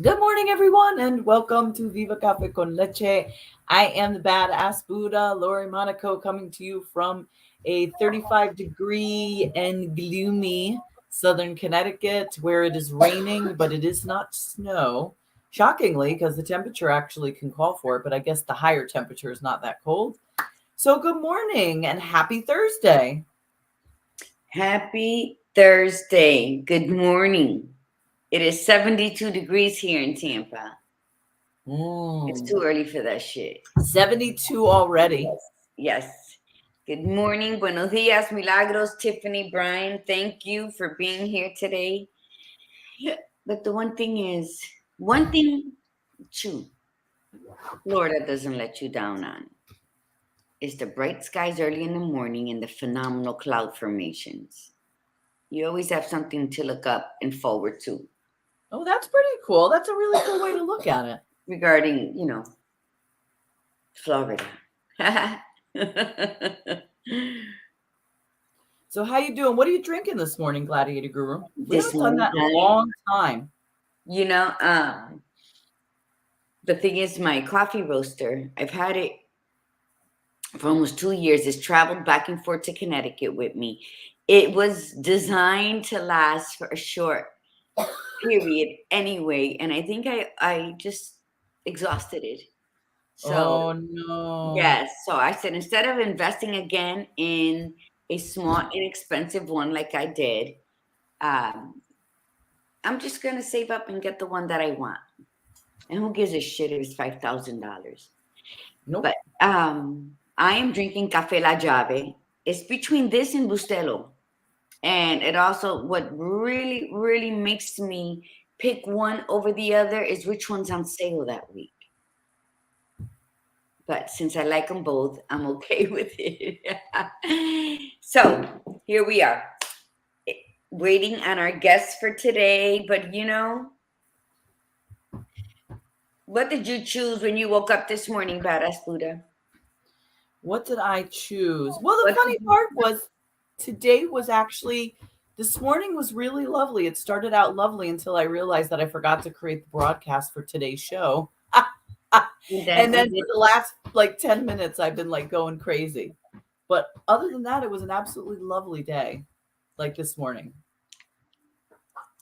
Good morning, everyone, and welcome to Viva Cafe con Leche. I am the badass Buddha, Lori Monaco, coming to you from a 35-degree and gloomy southern Connecticut where it is raining, but it is not snow. Shockingly, because the temperature actually can call for it, but I guess the higher temperature is not that cold. So, good morning and happy Thursday. Happy Thursday. Good morning. It is 72 degrees here in Tampa. It's too early for that shit. 72 already. Yes. Good morning. Buenos dias, Milagros, Tiffany, Brian. Thank you for being here today. But the one thing true, Florida doesn't let you down on is the bright skies early in the morning and the phenomenal cloud formations. You always have something to look up and forward to. Oh, that's pretty cool. That's a really cool way to look at it. Regarding, Florida. So how you doing? What are you drinking this morning, Gladiator Guru? We This haven't done morning, that in a long time. you know, um, the thing is, my coffee roaster, I've had it for almost 2 years. It's traveled back and forth to Connecticut with me. It was designed to last for a short period anyway, and I think I just exhausted it. Oh So no. yes, so I said instead of investing again in a small, inexpensive one like I did, um, I'm just gonna save up and get the one that I want. And who gives a shit if it's $5,000? Nope. But I am drinking Café La Llave. It's between this and Bustelo. And it also, what really, really makes me pick one over the other is which one's on sale that week. But since I like them both, I'm okay with it. So here we are, waiting on our guests for today. But what did you choose when you woke up this morning, Badass Buddha? What did I choose? Well, the What funny part was today was actually this morning was really lovely. It started out lovely until I realized that I forgot to create the broadcast for today's show. and And then then for the last like 10 minutes I've been like going crazy. But other than that, it was an absolutely lovely day, like this morning.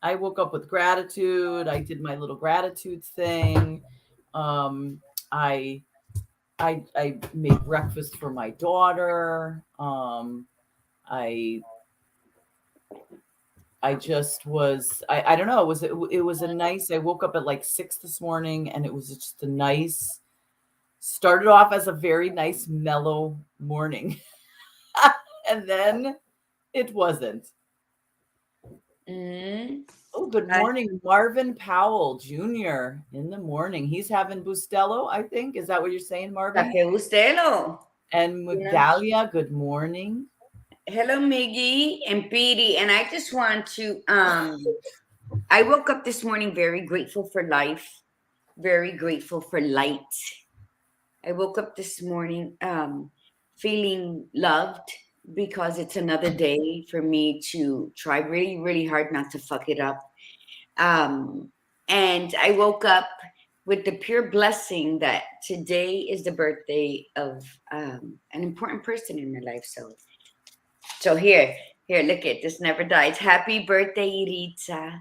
I woke up with gratitude. I did my little gratitude thing. Um, I I made breakfast for my daughter. I I just was I don't know. It was a nice. I woke up at like 6 this morning, and it was just a nice. Started off as a very nice mellow morning, and then it wasn't. mm, Oh, good I, morning, Marvin Powell Jr. in the morning. He's having Bustelo, I think. Is that what you're saying, Marvin? Café Bustelo. And You know, Migdalia, good morning. hello, Miggy and Petey. And I just want to I woke up this morning very grateful for life, very grateful for light. I woke up this morning feeling loved because it's another day for me to try really, really hard not to fuck it up. Um, and I woke up with the pure blessing that today is the birthday of an important person in my life. So here, look it. This never dies. Happy birthday, Iritza.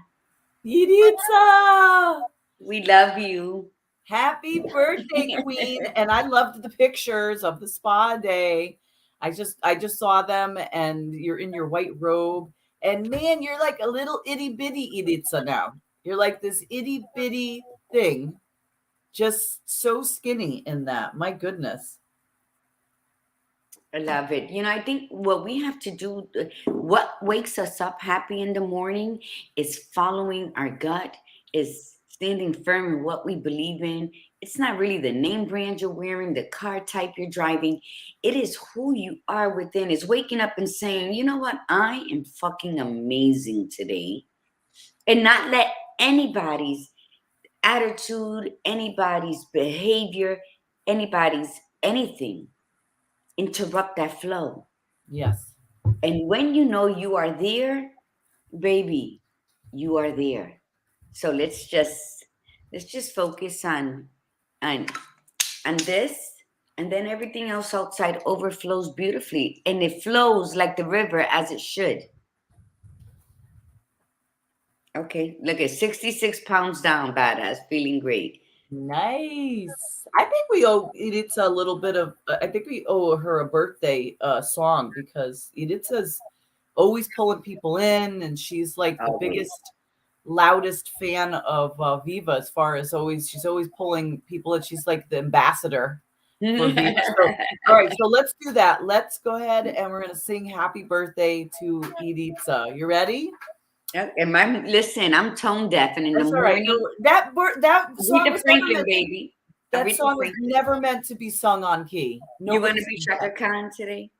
Yiritza! We love you. Happy birthday, Queen. And I loved the pictures of the spa day. I just saw them, and you're in your white robe. And man, you're like a little itty bitty Iritza now. You're like this itty bitty thing. Just so skinny in that. My goodness. I love it. I think what we have to do, what wakes us up happy in the morning is following our gut, is standing firm in what we believe in. It's not really the name brand you're wearing, the car type you're driving. It is who you are within, is waking up and saying, you know what? I am fucking amazing today. And not let anybody's attitude, anybody's behavior, anybody's anything interrupt that flow. Yes. And when you know you are there, baby, you are there. So let's just Let's just focus on on this, and then everything else outside overflows beautifully, and it flows like the river as it should. Okay, look at 66 pounds down, badass, feeling great. Nice. I think we owe Edith a little bit of. I think we owe her a birthday song because Edith's always pulling people in, and she's like the Always. biggest, loudest fan of Viva. As far as always, she's always pulling people in. She's like the ambassador for Viva. So, all right, so let's do that. Let's go ahead and we're gonna sing "Happy Birthday" to Edith. You ready? Am I listen? I'm tone deaf, and in the That's all right. No, morning, that song Aretha was never Franklin, meant. baby, That Aretha song was Franklin. never meant to be sung on key. You want Nobody to be sings Shaka that. Khan today?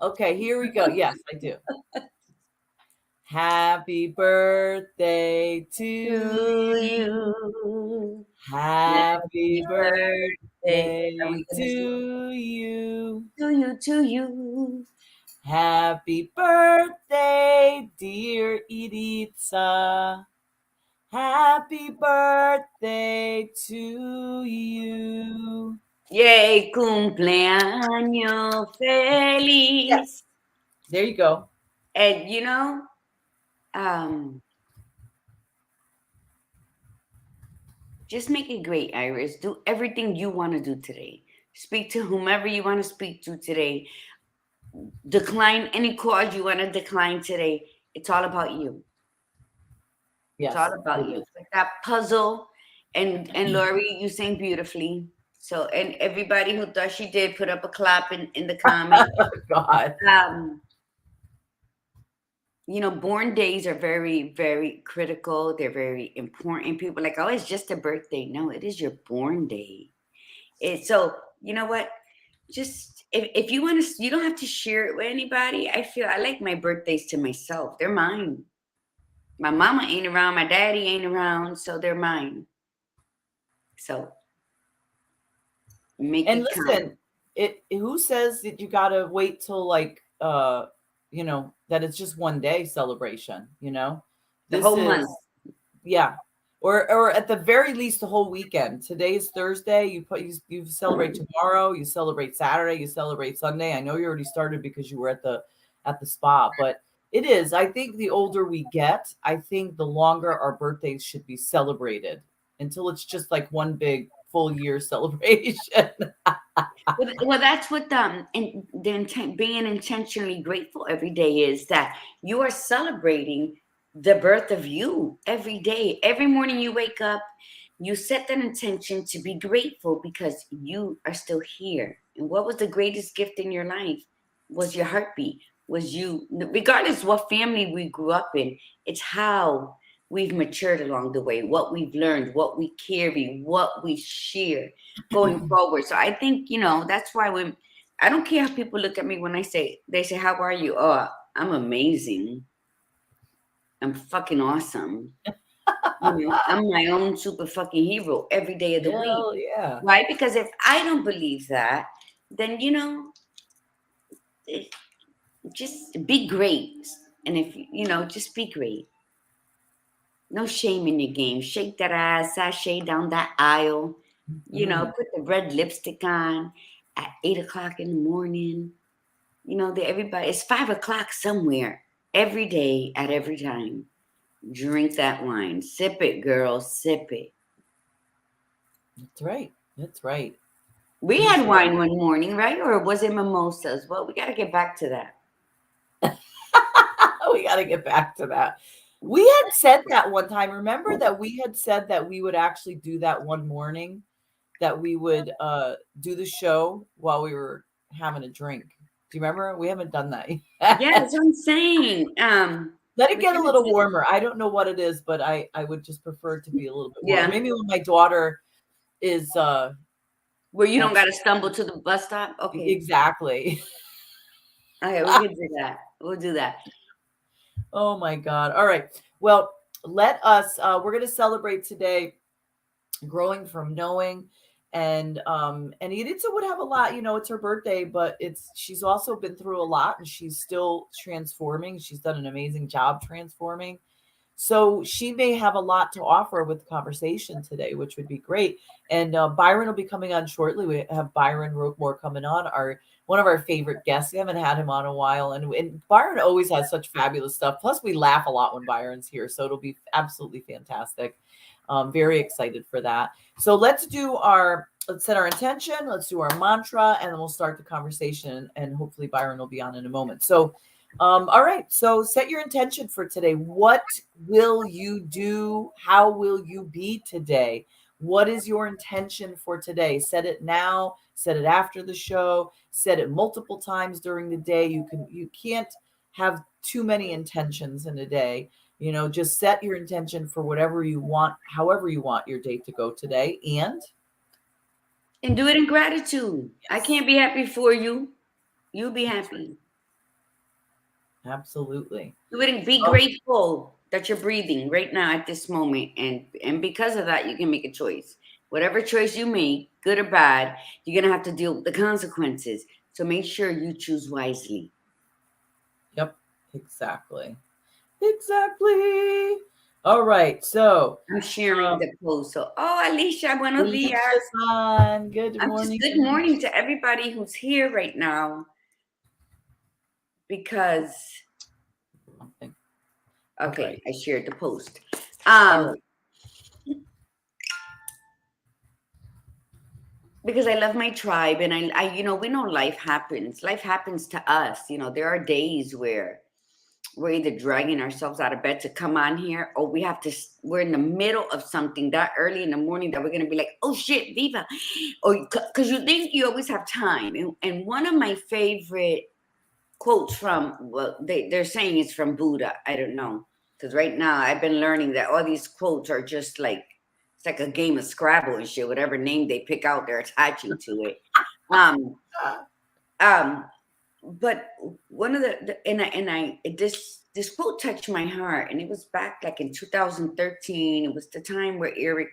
Okay, here we go. Yes, I do. Happy birthday to To you. you, Happy happy birthday. Are birthday we gonna sing to you. to you, to you? Happy birthday, dear Editha. Happy birthday to you. Yay, cumpleaños Yes, feliz. there you go. And um, just make it great, Iris. Do everything you want to do today. Speak to whomever you want to speak to today. Decline any cause you want to decline today. It's all about you. It's all Yes, about it you. is. Like that puzzle, and Lori, you sang beautifully. So, and everybody who thought she did, put up a clap in the comment. God. Um, born days are very, very critical. They're very important. People are like, oh, it's just a birthday. No, it is your born day. So you know what? Just if you want to, you don't have to share it with anybody. I like my birthdays to myself. They're mine. My mama ain't around. My daddy ain't around, so they're mine. So make And it count. listen, it who says that you gotta wait till like that it's just one day celebration, The This whole month. is yeah. Or at the very least the whole weekend. Today is Thursday. You celebrate tomorrow, you celebrate Saturday, you celebrate Sunday. I know you already started because you were at the spa, but it is. I think the older we get, I think the longer our birthdays should be celebrated until it's just like one big full year celebration. Well, that's what and the intent being intentionally grateful every day is that you are celebrating the birth of you every day. Every morning you wake up, you set that intention to be grateful because you are still here. And what was the greatest gift in your life? Was your heartbeat, was you, regardless what family we grew up in, it's how we've matured along the way, what we've learned, what we carry, what we share going forward. So I think, that's why when I don't care how people look at me when they say, how are you? Oh, I'm amazing. I'm fucking awesome. I'm my own super fucking hero every day of the week. Hell yeah. Right? Because if I don't believe that, then, it, just be great. And if, just be great. No shame in your game. Shake that ass, sashay down that aisle. Mm. Put the red lipstick on at 8 o'clock in the morning. Everybody, it's 5 o'clock somewhere every day at every time. Drink that wine. Sip it, girl. Sip it. That's right. That's right. We You had should. wine one morning, right? Or was it mimosas? Well, we got to get back to that. We got to get back to that. We had said that one time. Remember that we had said that we would actually do that one morning, that we would do the show while we were having a drink. Do you remember? We haven't done that Yeah, yet. that's what I'm saying. Let it We get a gotta little do, warmer. I don't know what it is, but I would just prefer it to be a little bit warmer. yeah. Maybe when my daughter is Where you don't got actually to stumble to the bus stop. Okay. exactly. Okay, we can do that. We'll do that. Oh my God. All right. Well, let us we're going to celebrate today growing from knowing, and Editha would have a lot, it's her birthday, but she's also been through a lot and she's still transforming. She's done an amazing job transforming. So she may have a lot to offer with the conversation today, which would be great. And Byron will be coming on shortly. We have Byron Roquemore coming on, our one of our favorite guests. We haven't had him on a while, and Byron always has such fabulous stuff. Plus, we laugh a lot when Byron's here, so it'll be absolutely fantastic. Very excited for that. So let's set our intention, let's do our mantra, and then we'll start the conversation. And hopefully Byron will be on in a moment. So all right, so set your intention for today. What will you do? How will you be today? What is your intention for today? Set it now, set it after the show, set it multiple times during the day. You can't have too many intentions in a day. Just set your intention for whatever you want, however you want your day to go today. And do it in gratitude. I Yes, can't be happy for you. You be happy. absolutely. Do it and be Oh, grateful that you're breathing right now at this moment. And because of that, you can make a choice. Whatever choice you make, good or bad, you're gonna have to deal with the consequences. So make sure you choose wisely. yep, exactly. Exactly. All right. So, I'm sharing um, the post. So, oh, Alicia, buenos dias. Leche-san, good I'm just morning, good morning Leche. to everybody who's here right now because All okay, right. I shared the post. All right. Because I love my tribe and we know life happens. Life happens to us. There are days where we're either dragging ourselves out of bed to come on here or we're in the middle of something that early in the morning that we're going to be like, oh shit, Viva. Or because you think you always have time. And one of my favorite quotes they're saying it's from Buddha. I don't know. Because right now I've been learning that all these quotes are just like, it's like a game of Scrabble and shit. Whatever name they pick out, they're attaching to it. Um, Ah, um, but one of this quote touched my heart, and it was back like in 2013. It was the time where Eric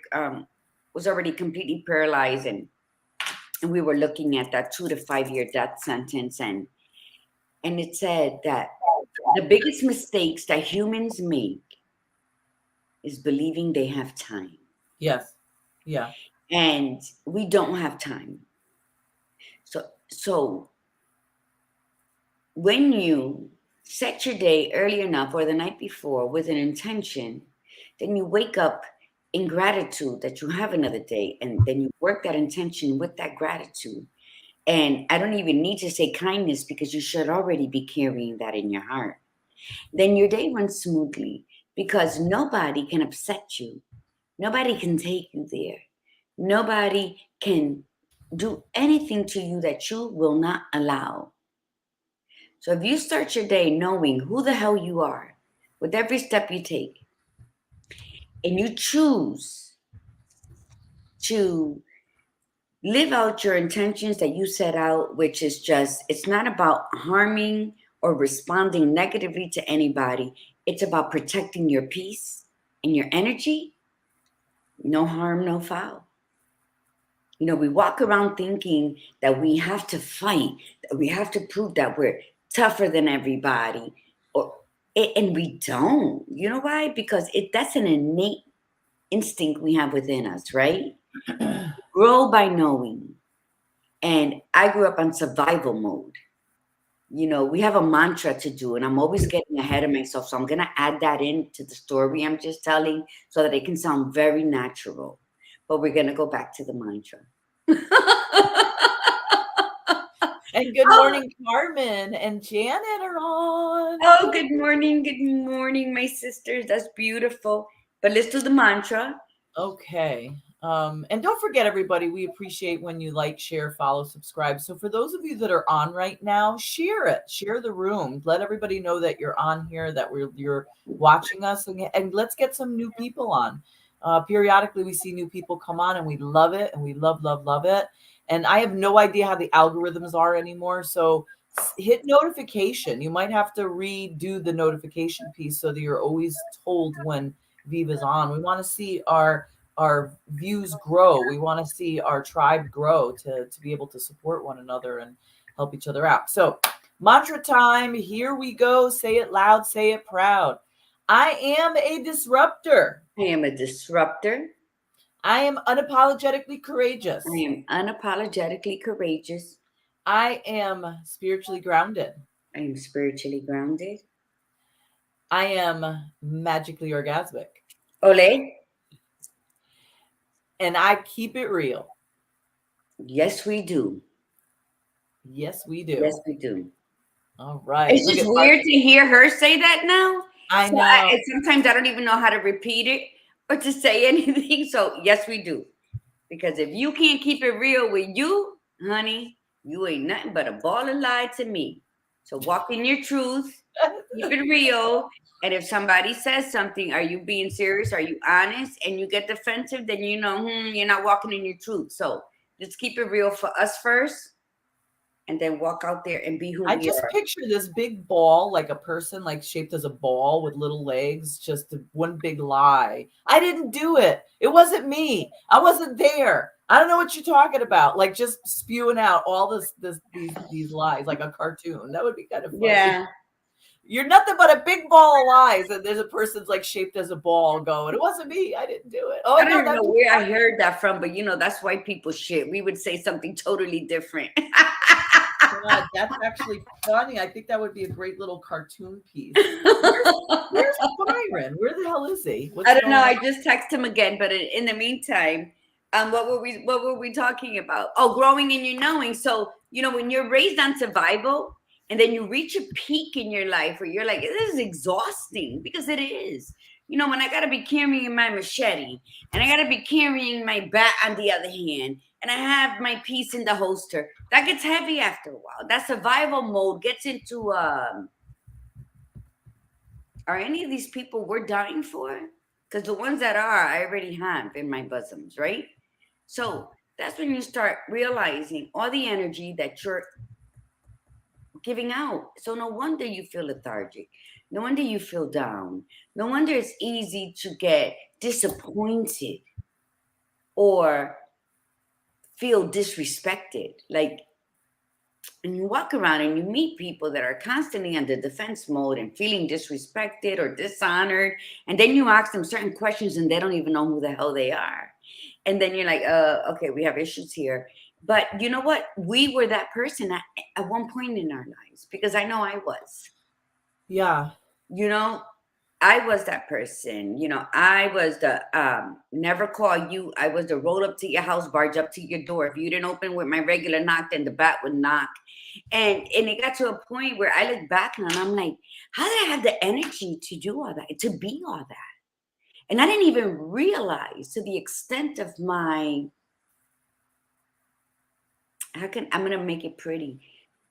was already completely paralyzed, and we were looking at that 2 to 5 year death sentence, and it said that the biggest mistakes that humans make is believing they have time, yes. Yeah. and we don't have time. So when you set your day early enough or the night before with an intention, then you wake up in gratitude that you have another day, and then you work that intention with that gratitude. And I don't even need to say kindness because you should already be carrying that in your heart. Then your day runs smoothly because nobody can upset you. Nobody can take you there. Nobody can do anything to you that you will not allow. So if you start your day knowing who the hell you are with every step you take, and you choose to live out your intentions that you set out, which is just, it's not about harming or responding negatively to anybody. It's about protecting your peace and your energy. No harm, no foul. We walk around thinking that we have to fight, that we have to prove that we're tougher than everybody, or and we don't. You know why? Because that's an innate instinct we have within us, right? Grow by knowing. And I grew up on survival mode. We have a mantra to do, and I'm always getting ahead of myself. So I'm going to add that into the story I'm just telling so that it can sound very natural. But we're going to go back to the mantra. And good Oh, morning, Carmen and Janet are on. oh, good morning, my sisters. That's beautiful. But let's do the mantra. Okay. And don't forget, everybody, we appreciate when you like, share, follow, subscribe. So for those of you that are on right now, share it, share the room, let everybody know that you're on here, that you're watching us, and let's get some new people on. Periodically, we see new people come on, and we love it, and we love it. And I have no idea how the algorithms are anymore, so hit notification. You might have to redo the notification piece so that you're always told when Viva's on. We want to see our views grow. We want to see our tribe grow to be able to support one another and help each other out. So, mantra time. Here we go. Say it loud, say it proud. I am a disruptor. I am a disruptor. I am unapologetically I courageous. am unapologetically courageous. I am spiritually grounded. I am spiritually grounded. I am magically orgasmic. Ole. And I keep it real. Yes, we do. Yes, we Yes, do. we do. All right. It's Look just at weird to hear her say that now. I So know. sometimes I don't even know how to repeat it or to say anything. So yes, we do. Because if you can't keep it real with you, honey, you ain't nothing but a ball of lie to me. So walk in your truth, keep it real. And if somebody says something, are you being serious? Are you honest? And you get defensive, then you know, you're not walking in your truth. So let's keep it real for us first, and then walk out there and be who I we just are. picture this big ball, like a person like shaped as a ball with little legs, just one big lie. I didn't do it. It wasn't me. I wasn't there. I don't know what you're talking about. Like just spewing out all these lies like a cartoon. That would be kind of funny. Yeah. You're nothing but a big ball of lies, and there's a person's like shaped as a ball going, it wasn't me. I didn't do it. Oh I don't no, even know that's where I heard that from, but that's white people shit. We would say something totally different. God, that's actually funny. I think that would be a great little cartoon piece. Where's Byron? Where the hell is he? I What's don't know. going on? I just text him again, but in the meantime, what were we talking about? Oh, growing in your knowing. So when you're raised on survival, and then you reach a peak in your life where you're like, this is exhausting, because it is. When I gotta be carrying my machete, and I gotta be carrying my bat on the other hand, and I have my piece in the holster, that gets heavy after a while. That survival mode gets into are any of these people we're dying for? Because the ones that are, I already have in my bosoms, right? So that's when you start realizing all the energy that you're giving out. So no wonder you feel lethargic. No wonder you feel down. No wonder it's easy to get disappointed or feel disrespected. Like, and you walk around and you meet people that are constantly under defense mode and feeling disrespected or dishonored, and then you ask them certain questions and they don't even know who the hell they are, and then you're like, okay, we have issues here. But you know what, we were that person at one point in our lives, because I know I was. Yeah. you know I was that person. I was the never call you. I was the roll up to your house, barge up to your door. If you didn't open with my regular knock, then the bat would knock. And it got to a point where I look back and I'm like, how did I have the energy to do all that, to be all that? And I didn't even realize to the extent of my, I'm gonna make it pretty,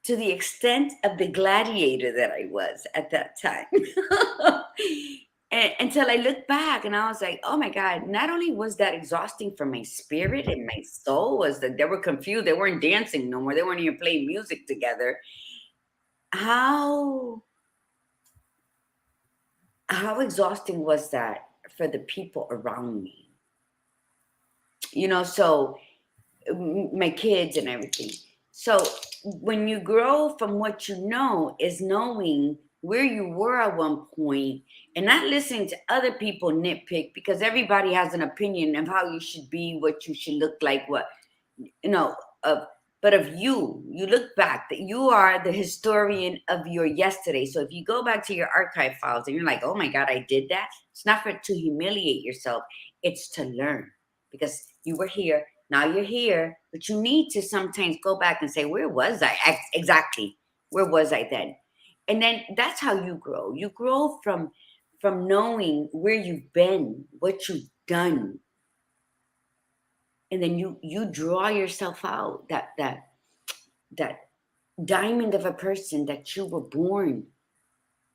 to the extent of the gladiator that I was at that time. And until I looked back and I was like, oh my God, not only was that exhausting for my spirit and my soul, was that they were confused. They weren't dancing no more. They weren't even playing music together. How exhausting was that for the people around me? So my kids and everything. So when you grow from what you know is knowing where you were at one point, and not listening to other people nitpick, because everybody has an opinion of how you should be, what you should look like, what you know of. But if you look back, that you are the historian of your yesterday. So if you go back to your archive files and you're like, oh my God, I did that, it's not for to humiliate yourself, it's to learn, because you were here, now you're here, but you need to sometimes go back and say, where was I? Exactly. Where was I then? And then that's how you grow. You grow from knowing where you've been, what you've done. And then you draw yourself out, that diamond of a person that you were born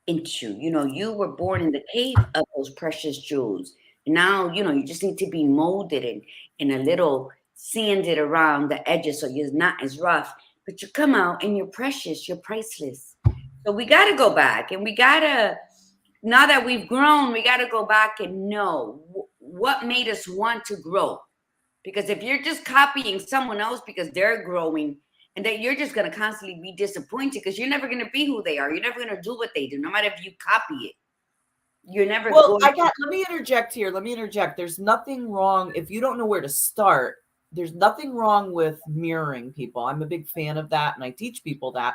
into. You were born in the cave of those precious jewels. Now, you just need to be molded and a little sanded around the edges so you're not as rough. But you come out and you're precious, you're priceless. So we got to go back, and we got to, now that we've grown, we got to go back and know what made us want to grow. Because if you're just copying someone else because they're growing, and that you're just going to constantly be disappointed, because you're never going to be who they are. You're never going to do what they do, no matter if you copy it. You're never Well, going to. let me interject here. Let me interject. There's nothing wrong if you don't know where to start. There's nothing wrong with mirroring people. I'm a big fan of that and I teach people that.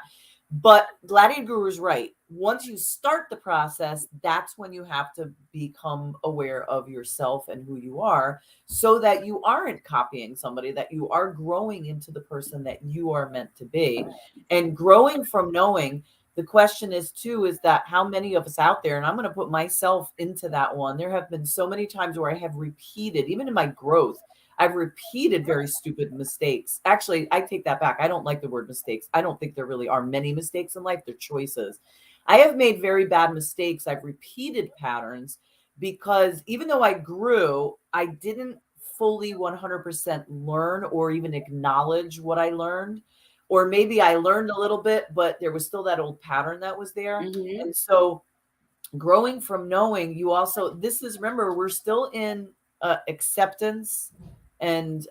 But Gladiator Guru is right. Once you start the process, that's when you have to become aware of yourself and who you are so that you aren't copying somebody, that you are growing into the person that you are meant to be. And growing from knowing, the question is too, is that how many of us out there, and I'm going to put myself into that one. There have been so many times where I have repeated, even in my growth, I've repeated very stupid mistakes. Actually, I take that back. I don't like the word mistakes. I don't think there really are many mistakes in life. They're choices. I have made very bad mistakes. I've repeated patterns because even though I grew, I didn't fully 100% learn or even acknowledge what I learned. Or maybe I learned a little bit, but there was still that old pattern that was there. Mm-hmm. And so growing from knowing, you also, this is, remember, we're still in acceptance and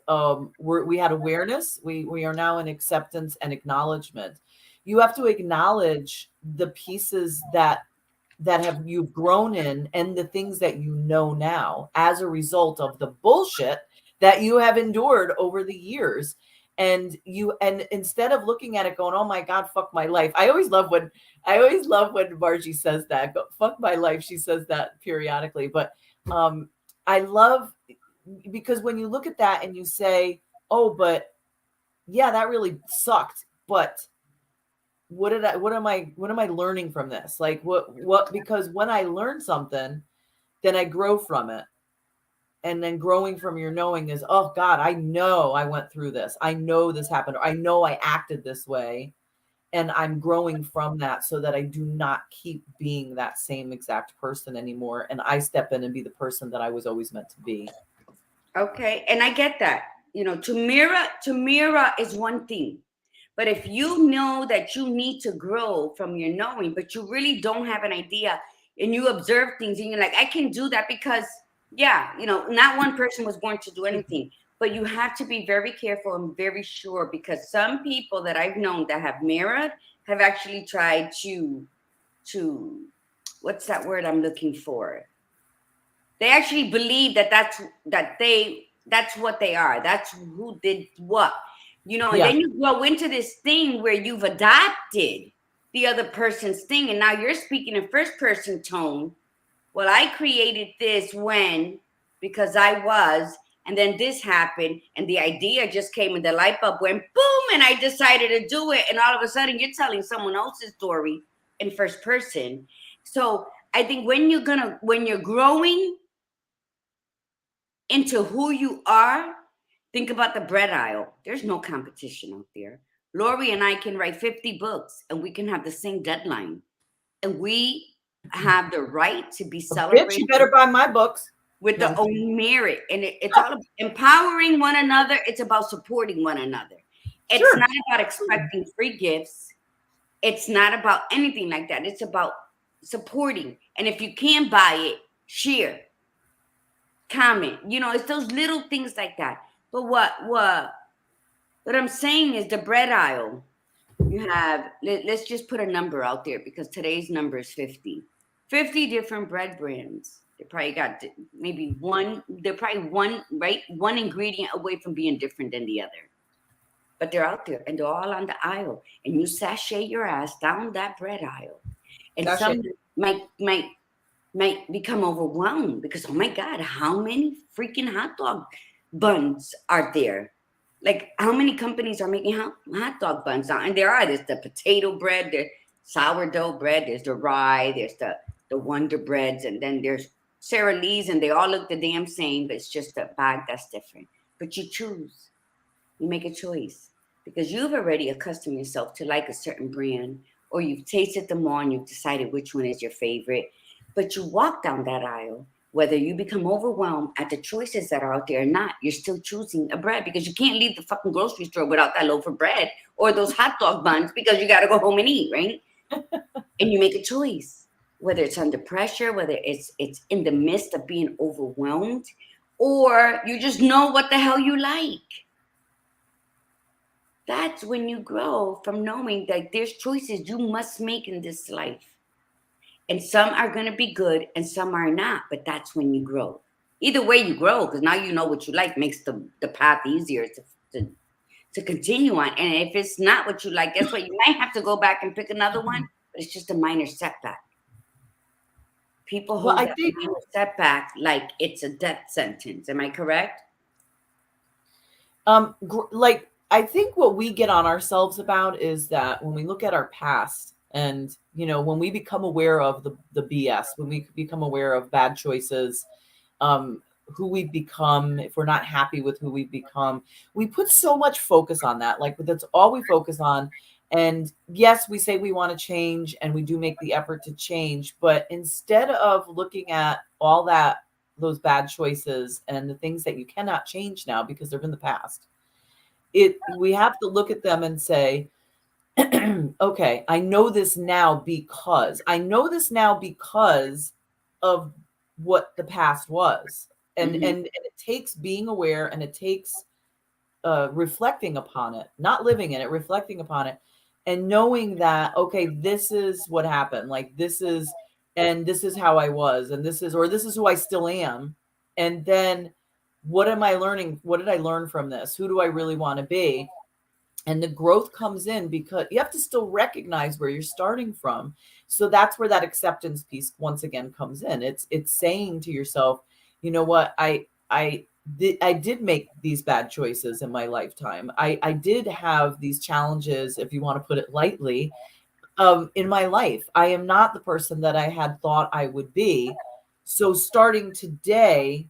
we had awareness. We are now in acceptance and acknowledgement. You have to acknowledge the pieces that have you've grown in and the things that you know now as a result of the bullshit that you have endured over the years. And instead of looking at it going, oh my God, fuck my life. I always love when Margie says that, go, fuck my life. She says that periodically. But I love, because when you look at that and you say, oh, but yeah, that really sucked. But what am I learning from this? Like what, because when I learn something, then I grow from it. And then growing from your knowing is, oh God, I know I went through this. I know this happened. Or I know I acted this way. And I'm growing from that so that I do not keep being that same exact person anymore. And I step in and be the person that I was always meant to be. Okay, and I get that. To mirror is one thing. But if you know that you need to grow from your knowing, but you really don't have an idea and you observe things and you're like, I can do that because, yeah, not one person was born to do anything. But you have to be very careful and very sure because some people that I've known that have mirrored have actually tried to what's that word I'm looking for? They actually believe that's what they are. That's who did what. And Yeah. then you go into this thing where you've adopted the other person's thing, and now you're speaking in first person tone. Well, I created this when because I was, and then this happened, and the idea just came, and the light bulb went boom, and I decided to do it, and all of a sudden you're telling someone else's story in first person. So I think when you're growing into who you are, think about the bread aisle. There's no competition out there. Lori and I can write 50 books and we can have the same deadline. And we have the right to be Bitch, you celebrated better buy my books. with No, the I'm kidding. own merit. And it's all about empowering one another. It's about supporting one another. It's Sure. not about expecting free gifts. It's not about anything like that. It's about supporting. And if you can buy it, share, comment. It's those little things like that. But what I'm saying is the bread aisle. You have let's just put a number out there because today's number is 50. 50 different bread brands. They probably got maybe one. They're probably one ingredient away from being different than the other. But they're out there and they're all on the aisle. And you sashay your ass down that bread aisle. And Gosh, some might become overwhelmed because oh my God, how many freaking hot dog buns are there? Like how many companies are making hot dog buns now? And there's the potato bread, there's sourdough bread, there's the rye, there's the Wonder Breads, and then there's Sara Lee's, and they all look the damn same, but it's just a bag that's different. But you choose, you make a choice because you've already accustomed yourself to like a certain brand, or you've tasted them all and you've decided which one is your favorite. But you walk down that aisle, whether you become overwhelmed at the choices that are out there or not, you're still choosing a bread because you can't leave the fucking grocery store without that loaf of bread or those hot dog buns because you got to go home and eat, right? And you make a choice, whether it's under pressure, whether it's in the midst of being overwhelmed, or you just know what the hell you like. That's when you grow from knowing that there's choices you must make in this life. And some are going to be good and some are not, but that's when you grow. Either way you grow, because now you know what you like, makes the path easier to continue on. And if it's not what you like, guess what? You might have to go back and pick another one, but it's just a minor setback. People Well, hold I that think minor setback like it's a death sentence. Am I correct? like I think what we get on ourselves about is that when we look at our past and when we become aware of the BS, when we become aware of bad choices, who we've become, if we're not happy with who we've become, we put so much focus on that. Like that's all we focus on. And yes, we say we want to change and we do make the effort to change, but instead of looking at all that, those bad choices and the things that you cannot change now because they're in the past, we have to look at them and say, okay, I know this now because of what the past was. And it takes being aware, and it takes reflecting upon it, not living in it, reflecting upon it, and knowing that, okay, this is what happened. Like this is how I was, and this is who I still am. And then what am I learning? What did I learn from this? Who do I really want to be? And the growth comes in because you have to still recognize where you're starting from. So that's where that acceptance piece once again comes in. It's saying to yourself, you know what, I did make these bad choices in my lifetime. I did have these challenges, if you want to put it lightly, in my life. I am not the person that I had thought I would be. So starting today,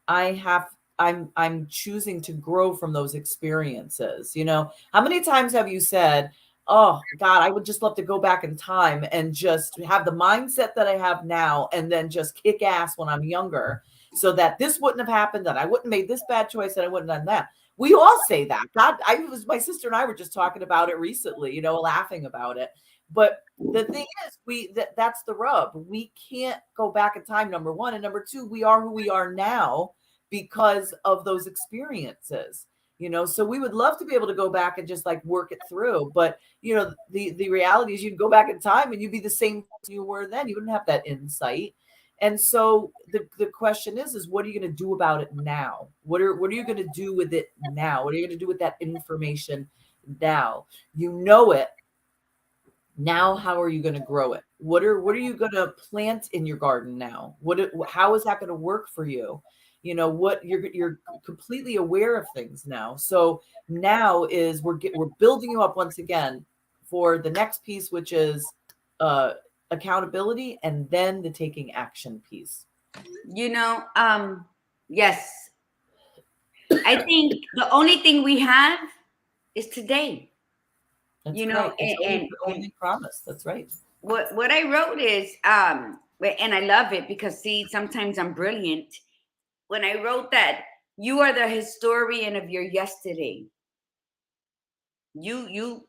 I'm choosing to grow from those experiences. How many times have you said, "Oh God, I would just love to go back in time and just have the mindset that I have now and then just kick ass when I'm younger so that this wouldn't have happened, that I wouldn't have made this bad choice, that I wouldn't have done that." We all say that. God, my sister and I were just talking about it recently, laughing about it. But the thing is, that's the rub. We can't go back in time, number one. And number two, we are who we are now because of those experiences. So we would love to be able to go back and just like work it through, but the reality is you'd go back in time and you'd be the same person you were then. You wouldn't have that insight. And so the question is what are you going to do about it now? What are you going to do with it now? What are you going to do with that information now? It now. How are you going to grow it? What are you going to plant in your garden now? How is that going to work for you? What you're completely aware of things now. So now is we're building you up once again for the next piece, which is accountability, and then the taking action piece. Yes. I think the only thing we have is today. That's You know, right. It's and the only promise. That's right. what I wrote is and I love it because see, sometimes I'm brilliant. When I wrote that you are the historian of your yesterday. You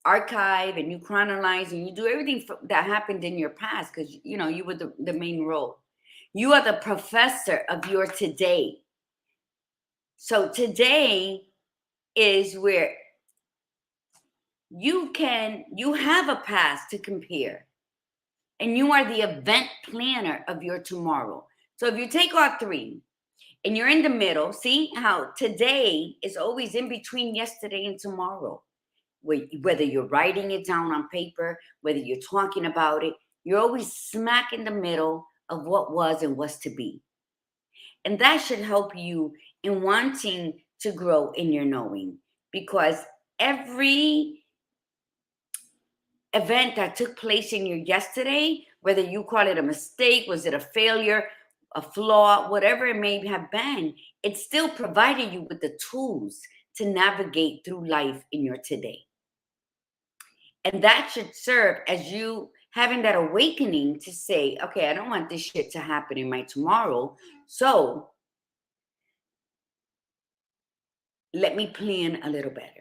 archive and you chronologize and you do everything that happened in your past because you were the main role. You are the professor of your today. So today is where you have a past to compare, and you are the event planner of your tomorrow. So if you take all three and you're in the middle, see how today is always in between yesterday and tomorrow. Whether you're writing it down on paper, whether you're talking about it, you're always smack in the middle of what was and was to be. And that should help you in wanting to grow in your knowing, because every event that took place in your yesterday, whether you call it a mistake, was it a failure, a flaw, whatever it may have been, it still provided you with the tools to navigate through life in your today. And that should serve as you having that awakening to say, okay, I don't want this shit to happen in my tomorrow. So let me plan a little better.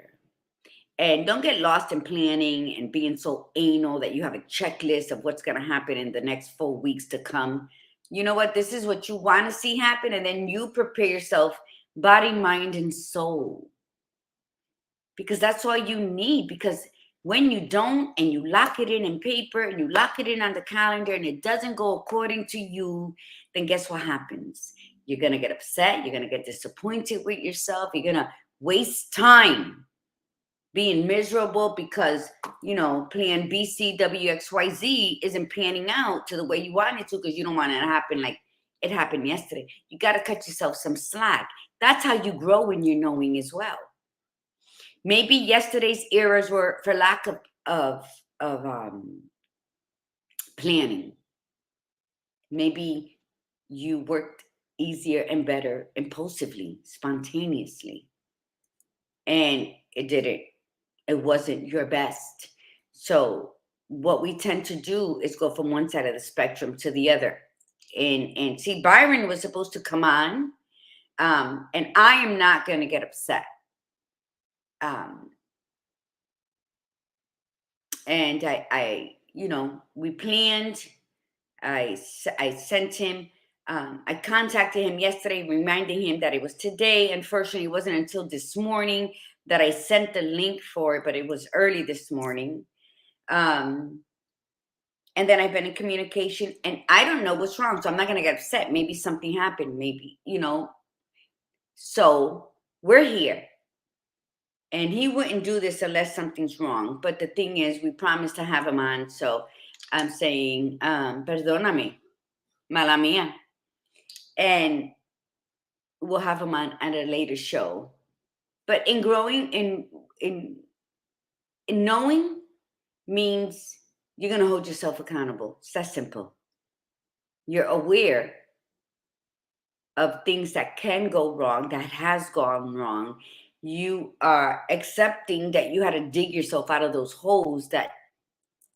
And don't get lost in planning and being so anal that you have a checklist of what's going to happen in the next 4 weeks to come. You know what? This is what you want to see happen. And then you prepare yourself, body, mind, and soul. Because that's all you need. Because When you don't, and you lock it in paper, and you lock it in on the calendar, and it doesn't go according to you, then guess what happens? You're going to get upset. You're going to get disappointed with yourself. You're going to waste time being miserable because, plan B, C, W, X, Y, Z isn't panning out to the way you want it to, because you don't want it to happen like it happened yesterday. You got to cut yourself some slack. That's how you grow in your knowing as well. Maybe yesterday's errors were for lack of planning. Maybe you worked easier and better impulsively, spontaneously, and it wasn't your best. So what we tend to do is go from one side of the spectrum to the other. And see, Byron was supposed to come on, and I am not going to get upset. And I we planned. I sent him. I contacted him yesterday, reminding him that it was today. Unfortunately, it wasn't until this morning that I sent the link for it, but it was early this morning. And then I've been in communication, and I don't know what's wrong, so I'm not going to get upset. Maybe something happened, maybe, So we're here. And he wouldn't do this unless something's wrong. But the thing is, we promised to have him on, so I'm saying, perdóname, mala mía. And we'll have him on at a later show. But in growing, in knowing means you're going to hold yourself accountable. It's that simple. You're aware of things that can go wrong, that has gone wrong. You are accepting that you had to dig yourself out of those holes that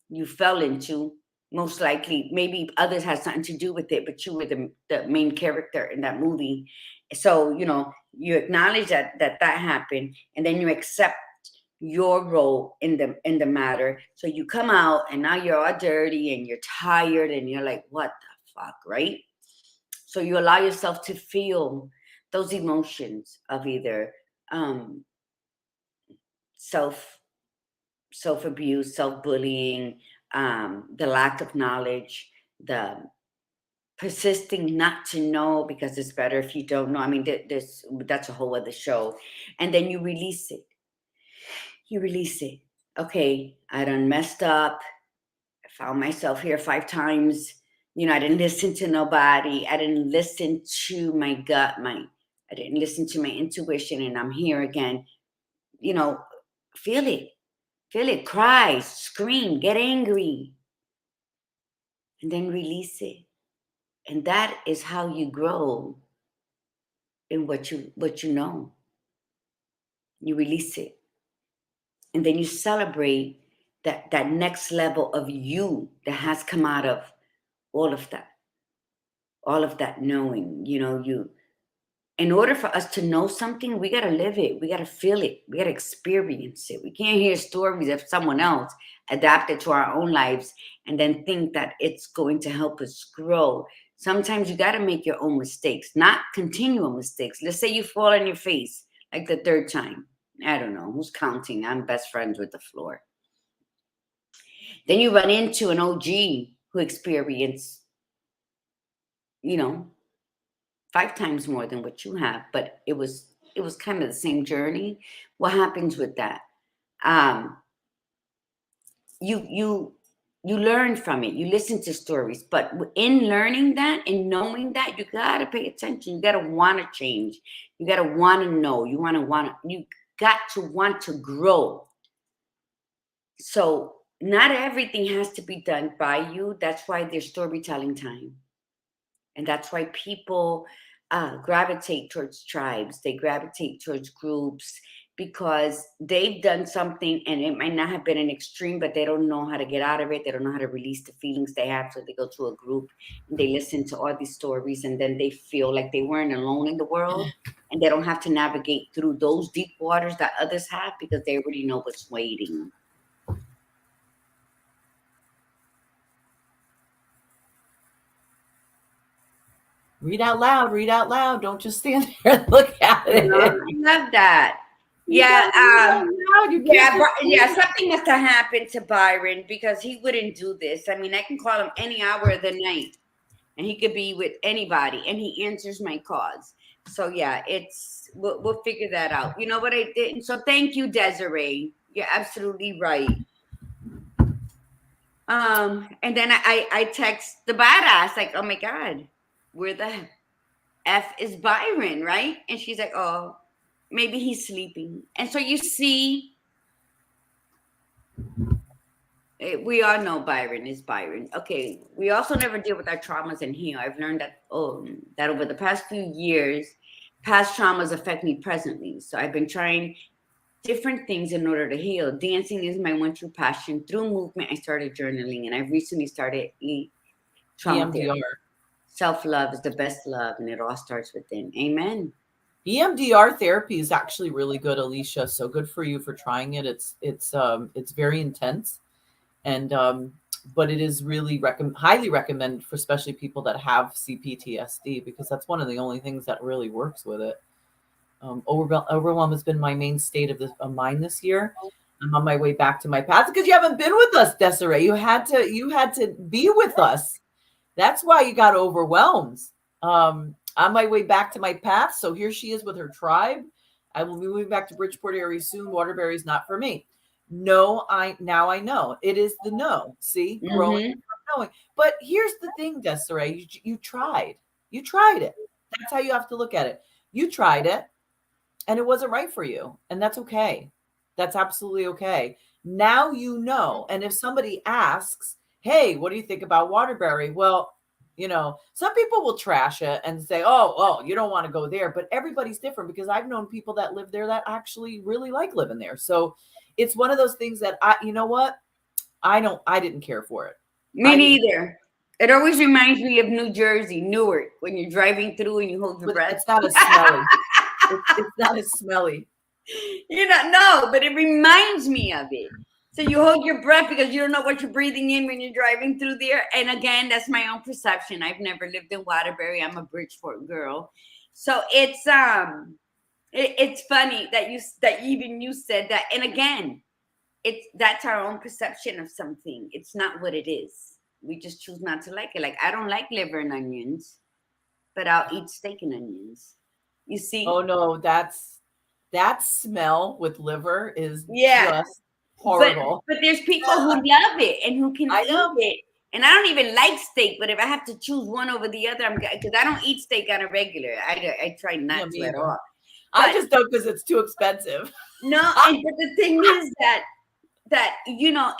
you fell into. Most likely, maybe others had something to do with it, but you were the main character in that movie. So, you acknowledge that happened, and then you accept your role in the matter. So you come out, and now you're all dirty and you're tired, and you're like, what the fuck, right? So you allow yourself to feel those emotions of either self-abuse, self-bullying, the lack of knowledge, the persisting not to know because it's better if you don't know. I mean, that's a whole other show. And then you release it. Okay, I done messed up. I found myself here 5 times. I didn't listen to nobody. I didn't listen to my gut. I didn't listen to my intuition, and I'm here again. Feel it, cry, scream, get angry, and then release it. And that is how you grow in what you know. You release it. And then you celebrate that next level of you that has come out of all of that knowing. In order for us to know something, we got to live it. We got to feel it. We got to experience it. We can't hear stories of someone else, adapt it to our own lives, and then think that it's going to help us grow. Sometimes you got to make your own mistakes, not continual mistakes. Let's say you fall on your face like the 3rd time. I don't know. Who's counting? I'm best friends with the floor. Then you run into an OG who experienced, 5 times more than what you have, but it was kind of the same journey. What happens with that? You learn from it. You listen to stories, but in learning that and knowing that, you gotta pay attention. You gotta want to change. You gotta want to know. You got to want to grow. So not everything has to be done by you. That's why there's storytelling time. And that's why people gravitate towards tribes. They gravitate towards groups because they've done something, and it might not have been an extreme, but they don't know how to get out of it. They don't know how to release the feelings they have. So they go to a group and they listen to all these stories, and then they feel like they weren't alone in the world, and they don't have to navigate through those deep waters that others have because they already know what's waiting. Read out loud. Don't just stand there and look at it. I love that. You Yeah, gotta read it out loud. You can't just Yeah, read it. something must have happened to Byron because he wouldn't do this. I mean, I can call him any hour of the night and he could be with anybody and he answers my calls. So yeah, we'll figure that out. You know what I did? So thank you, Desiree. You're absolutely right. And then I text the badass like, oh my god, where the F is Byron, right? And she's like, oh, maybe he's sleeping. And so you see, we all know Byron is Byron. Okay, we also never deal with our traumas in here. I've learned that that over the past few years, past traumas affect me presently. So I've been trying different things in order to heal. Dancing is my one true passion. Through movement, I started journaling, and I recently started trauma therapy. EMDR. Self-love is the best love, and it all starts within. Amen. EMDR therapy is actually really good, Alicia. So good for you for trying it. It's very intense, and but it is really highly recommended for especially people that have CPTSD, because that's one of the only things that really works with it. Overwhelm has been my main state of mind this year. I'm on my way back to my path because you haven't been with us, Desiree. You had to be with us. That's why you got overwhelmed. On my way back to my path. So here she is with her tribe. I will be moving back to Bridgeport area soon. Waterbury's not for me. No, now I know. It is the no. See, growing Mm-hmm. from knowing. But here's the thing, Desiree. You tried. You tried it. That's how you have to look at it. You tried it and it wasn't right for you. And that's okay. That's absolutely okay. Now you know. And if somebody asks, hey, what do you think about Waterbury? Well, some people will trash it and say, oh, you don't want to go there. But everybody's different, because I've known people that live there that actually really like living there. So it's one of those things that you know what? I didn't care for it. Me I didn't. neither. It always reminds me of New Jersey, Newark, when you're driving through and you hold your But breath. it's not as smelly. It's not as smelly. No, but it reminds me of it. So you hold your breath because you don't know what you're breathing in when you're driving through there. And again, that's my own perception. I've never lived in Waterbury. I'm a Bridgeport girl. So it's funny that even you said that. And again, that's our own perception of something. It's not what it is. We just choose not to like it. Like, I don't like liver and onions, but I'll eat steak and onions. You see? Oh no, that smell with liver is Yeah. just But horrible. but there's people who love it and who can I eat know. it. And I don't even like steak, but if I have to choose one over the other, I'm because I don't eat steak on a regular. I try Yeah, not to me at either. all. I But just don't, because it's too expensive. no, but the thing is that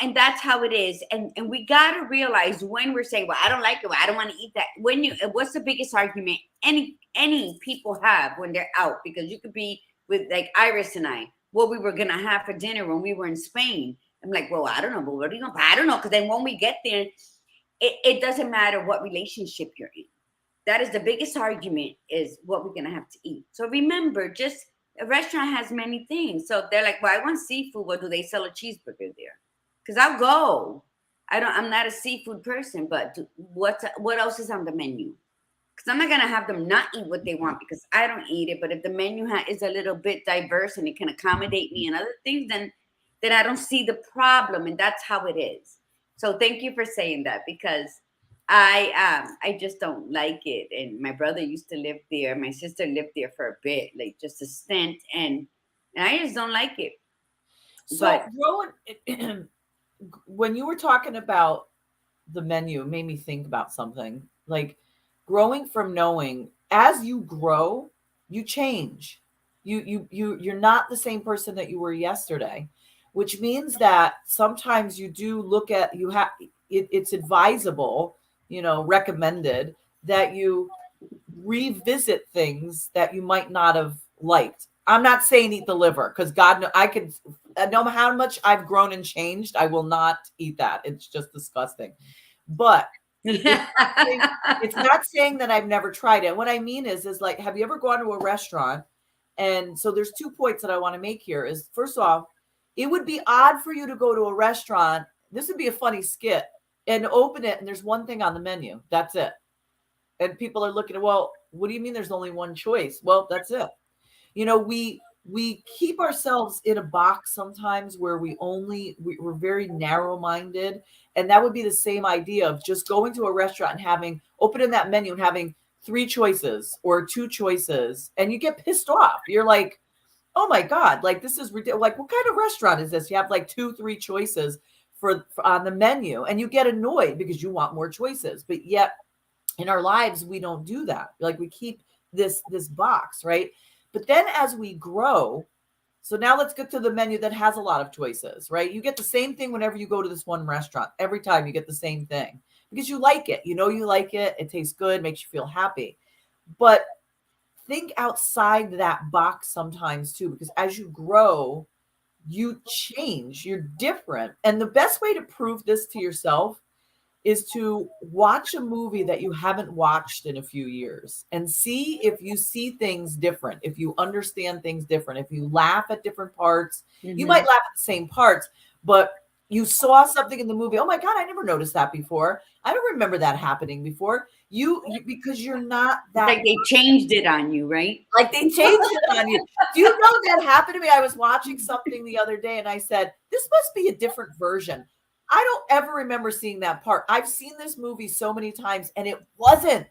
and that's how it is. And we gotta realize when we're saying, well, I don't like it, well, I don't want to eat that. What's the biggest argument any people have when they're out? Because you could be with like Iris and I, what we were gonna have for dinner when we were in Spain. I'm like, well, I don't know, but what are you gonna? I don't know, because then when we get there, it doesn't matter what relationship you're in. That is the biggest argument, is what we're gonna have to eat. So remember, just a restaurant has many things. So they're like, well, I want seafood. Well, do they sell a cheeseburger there? Because I'll go. I'm not a seafood person, but what else is on the menu? Because I'm not gonna have them not eat what they want because I don't eat it. But if the menu is a little bit diverse and it can accommodate me and other things, then I don't see the problem, and that's how it is. So thank you for saying that, because I just don't like it. And my brother used to live there. My sister lived there for a bit, like just a stint, and I just don't like it. So, But Rowan, when you were talking about the menu, it made me think about something. Like, growing from knowing, as you grow, you change. You're not the same person that you were yesterday, which means that sometimes you do look at it's advisable, recommended that you revisit things that you might not have liked. I'm not saying eat the liver, because God, I could, no matter how much I've grown and changed, I will not eat that. It's just disgusting. But it's not saying that I've never tried it. What I mean is like, have you ever gone to a restaurant? And so there's 2 points that I want to make here. Is, first off, it would be odd for you to go to a restaurant. This would be a funny skit, and open it, and there's one thing on the menu. That's it. And people are looking at, well, what do you mean there's only one choice? Well, that's it. We we keep ourselves in a box sometimes where we're very narrow minded. And that would be the same idea of just going to a restaurant and opening that menu and having three choices or two choices, and you get pissed off. You're like, oh my God, like this is ridiculous. Like, what kind of restaurant is this? You have like two, three choices for on the menu, and you get annoyed because you want more choices. But yet in our lives, we don't do that. Like, we keep this box, right? But then as we grow, so now let's get to the menu that has a lot of choices, right? You get the same thing whenever you go to this one restaurant. Every time you get the same thing because you like it. You know, you like it. It tastes good, makes you feel happy. But think outside that box sometimes too, because as you grow, you change, you're different. And the best way to prove this to yourself is to watch a movie that you haven't watched in a few years and see if you see things different, if you understand things different, if you laugh at different parts. You might laugh at the same parts, but you saw something in the movie. Oh my God, I never noticed that before. I don't remember that happening before. You because you're not that. Like they changed it on you, right? Like they changed it on you. Do you know that happened to me? I was watching something the other day and I said, this must be a different version. I don't ever remember seeing that part. I've seen this movie so many times and it wasn't.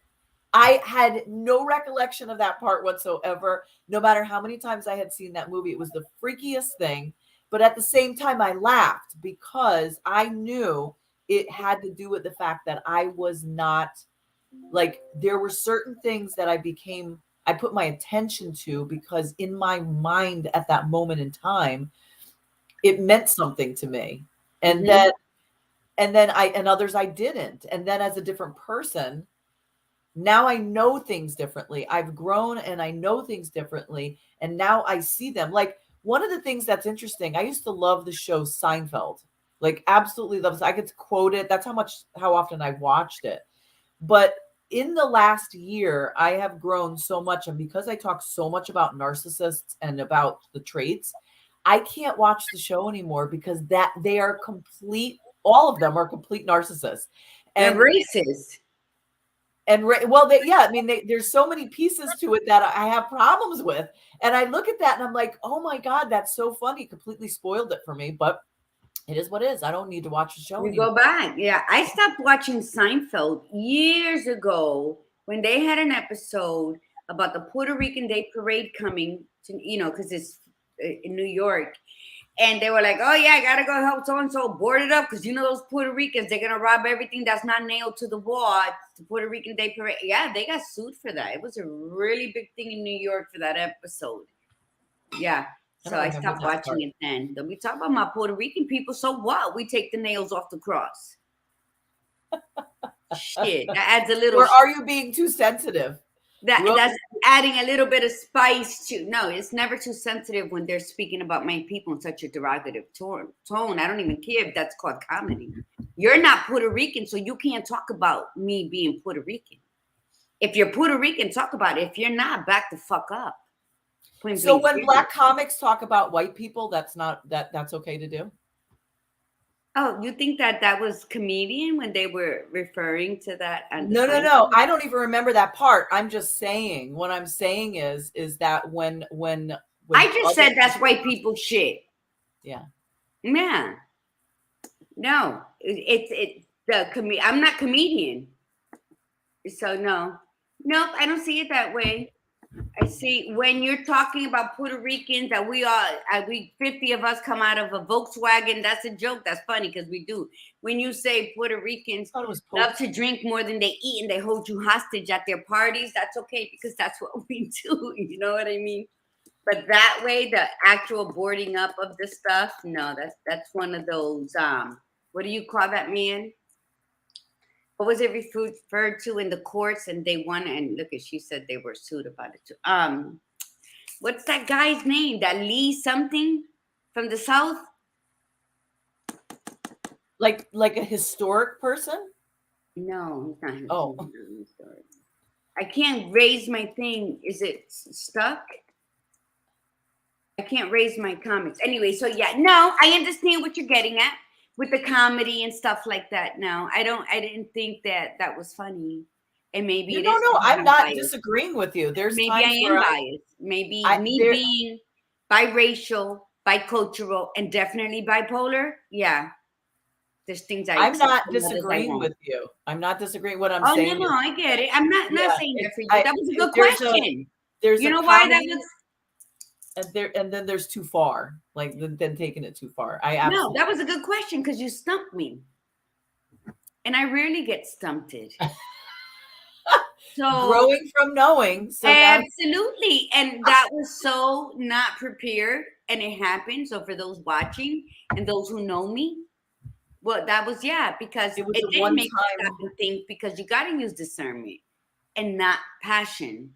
I had no recollection of that part whatsoever. No matter how many times I had seen that movie, it was the freakiest thing. But at the same time, I laughed because I knew it had to do with the fact that I was not like, there were certain things that I put my attention to because in my mind at that moment in time, it meant something to me. And then and others I didn't. And then as a different person, now I know things differently. I've grown and I know things differently. And now I see them. Like, one of the things that's interesting, I used to love the show Seinfeld. Like, absolutely love it. I could quote it. That's how often I watched it. But in the last year, I have grown so much. And because I talk so much about narcissists and about the traits, I can't watch the show anymore because that they are all of them are complete narcissists. They're And racist. well, yeah, I mean, there's so many pieces to it that I have problems with. And I look at that and I'm like, oh my God, that's so funny. Completely spoiled it for me, but it is what it is. I don't need to watch the show You anymore. go back. Yeah. I stopped watching Seinfeld years ago when they had an episode about the Puerto Rican Day Parade coming to, because it's in New York. And they were like, oh, yeah, I got to go help so-and-so board it up because, those Puerto Ricans, they're going to rob everything that's not nailed to the wall at the Puerto Rican Day Parade. Yeah, they got sued for that. It was a really big thing in New York for that episode. Yeah. So I stopped watching it then. Then we talk about my Puerto Rican people. So what? We take the nails off the cross. Shit. That adds a little. Or are you being too sensitive? That's adding a little bit of spice to. No, it's never too sensitive when they're speaking about my people in such a derogative tone. I don't even care if that's called comedy. You're not Puerto Rican, so you can't talk about me being Puerto Rican. If you're Puerto Rican, talk about it. If you're not, back the fuck up. So when Black comics talk about white people, that's okay to do? Oh, you think that was comedian when they were referring to that? No. I don't even remember that part. I'm just saying. What I'm saying is that when I just said that's white people shit. Yeah. Yeah. No, I'm not comedian. So no, I don't see it that way. I see when you're talking about Puerto Ricans that we 50 of us come out of a Volkswagen. That's a joke. That's funny because we do. When you say Puerto Ricans love to drink more than they eat and they hold you hostage at their parties, that's okay because that's what we do. You know what I mean? But that way, the actual boarding up of the stuff, no, that's one of those. What do you call that, man? What was it referred to in the courts? And they won. And look, she said they were sued about it too. What's that guy's name? That Lee something from the South? Like a historic person? No, he's not. Oh, historic. I can't raise my thing. Is it stuck? I can't raise my comics. Anyway, so yeah, no, I understand what you're getting at with the comedy and stuff like that. No, I didn't think that was funny. And maybe no, I'm not disagreeing with you. There's maybe times I am biased. Maybe biracial, bicultural, and definitely bipolar. Yeah, there's things I I'm accept not and others I disagreeing won't. with you. I'm not disagreeing. What I'm Oh no, saying no, is, I get it. I'm not yeah, saying that it's for you. I That was a it, good question. there's You a know why that comedy was? and then there's too far, like then taking it too far. I No, absolutely that was a good question because you stumped me, and I rarely get stumped. So growing from knowing. So now absolutely, and that was so not prepared, and it happened. So for those watching and those who know me, well, that was because it was it a did one make you stop time. and think because you got to use discernment and not passion.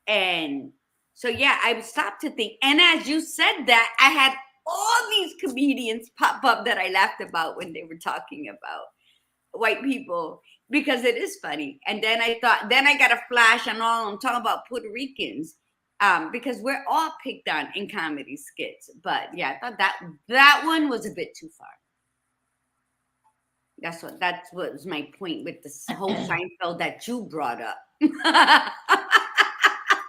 And so, I stopped to think. And as you said that, I had all these comedians pop up that I laughed about when they were talking about white people because it is funny. And then I thought, then I got a flash and all I'm talking about Puerto Ricans. Because we're all picked on in comedy skits. But yeah, I thought that one was a bit too far. That's what was my point with this whole Seinfeld that you brought up.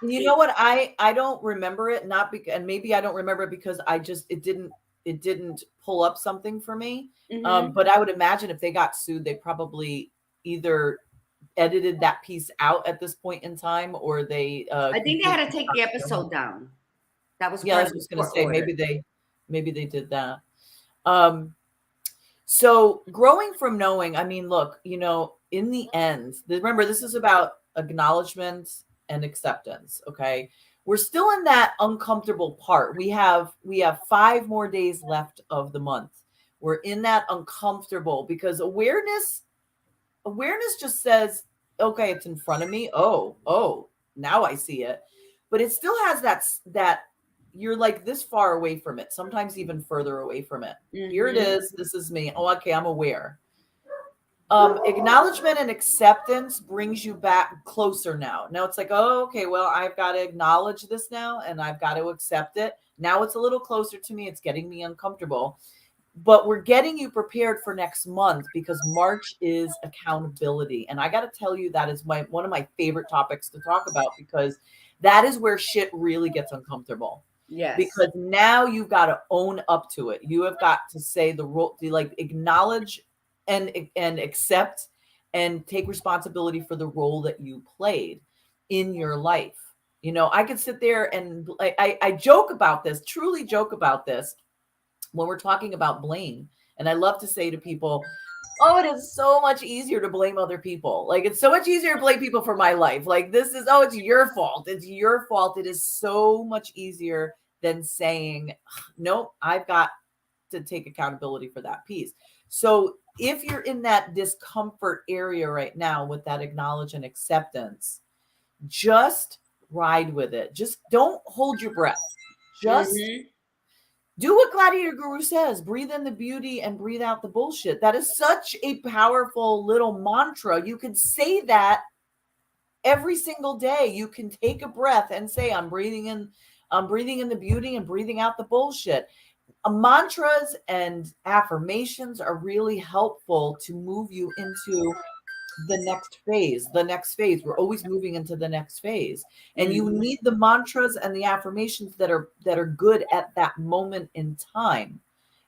You know what? I don't remember it, not because, and maybe I don't remember it because I just it didn't pull up something for me. Hmm. But I would imagine if they got sued, they probably either edited that piece out at this point in time, or they I think they had completely to take the stopped filming. episode down. That was Yeah, part that's of what I the was gonna court say. order. Maybe they did that. Um, so growing from knowing, I mean, look, in the end, remember this is about acknowledgement and acceptance. Okay. We're still in that uncomfortable part. We have 5 more days left of the month. We're in that uncomfortable because awareness just says, okay, it's in front of me. Oh, now I see it. But it still has that you're like this far away from it, sometimes even further away from it. Here it Hmm. is. This is me. Oh, okay, I'm aware. Acknowledgement and acceptance brings you back closer now. Now it's like, oh, okay, well, I've got to acknowledge this now and I've got to accept it. Now it's a little closer to me. It's getting me uncomfortable, but we're getting you prepared for next month because March is accountability. And I got to tell you, that is one of my favorite topics to talk about because that is where shit really gets uncomfortable. Yes. Because now you've got to own up to it. You have got to say the role, like acknowledge and accept and take responsibility for the role that you played in your life. I could sit there and I joke about this, truly joke about this when we're talking about blame. And I love to say to people, oh, it is so much easier to blame other people. Like, it's so much easier to blame people for my life. Like, oh, it's your fault. It's your fault. It is so much easier than saying, nope, I've got to take accountability for that piece. So if you're in that discomfort area right now with that acknowledge and acceptance, just ride with it. Just don't hold your breath. Just Hmm. do what Gladiator Guru says. Breathe in the beauty and breathe out the bullshit. That is such a powerful little mantra. You can say that every single day. You can take a breath and say, I'm breathing in the beauty and breathing out the bullshit. Mantras and affirmations are really helpful to move you into the next phase. We're always moving into the next phase, and you Hmm. need the mantras and the affirmations that are good at that moment in time.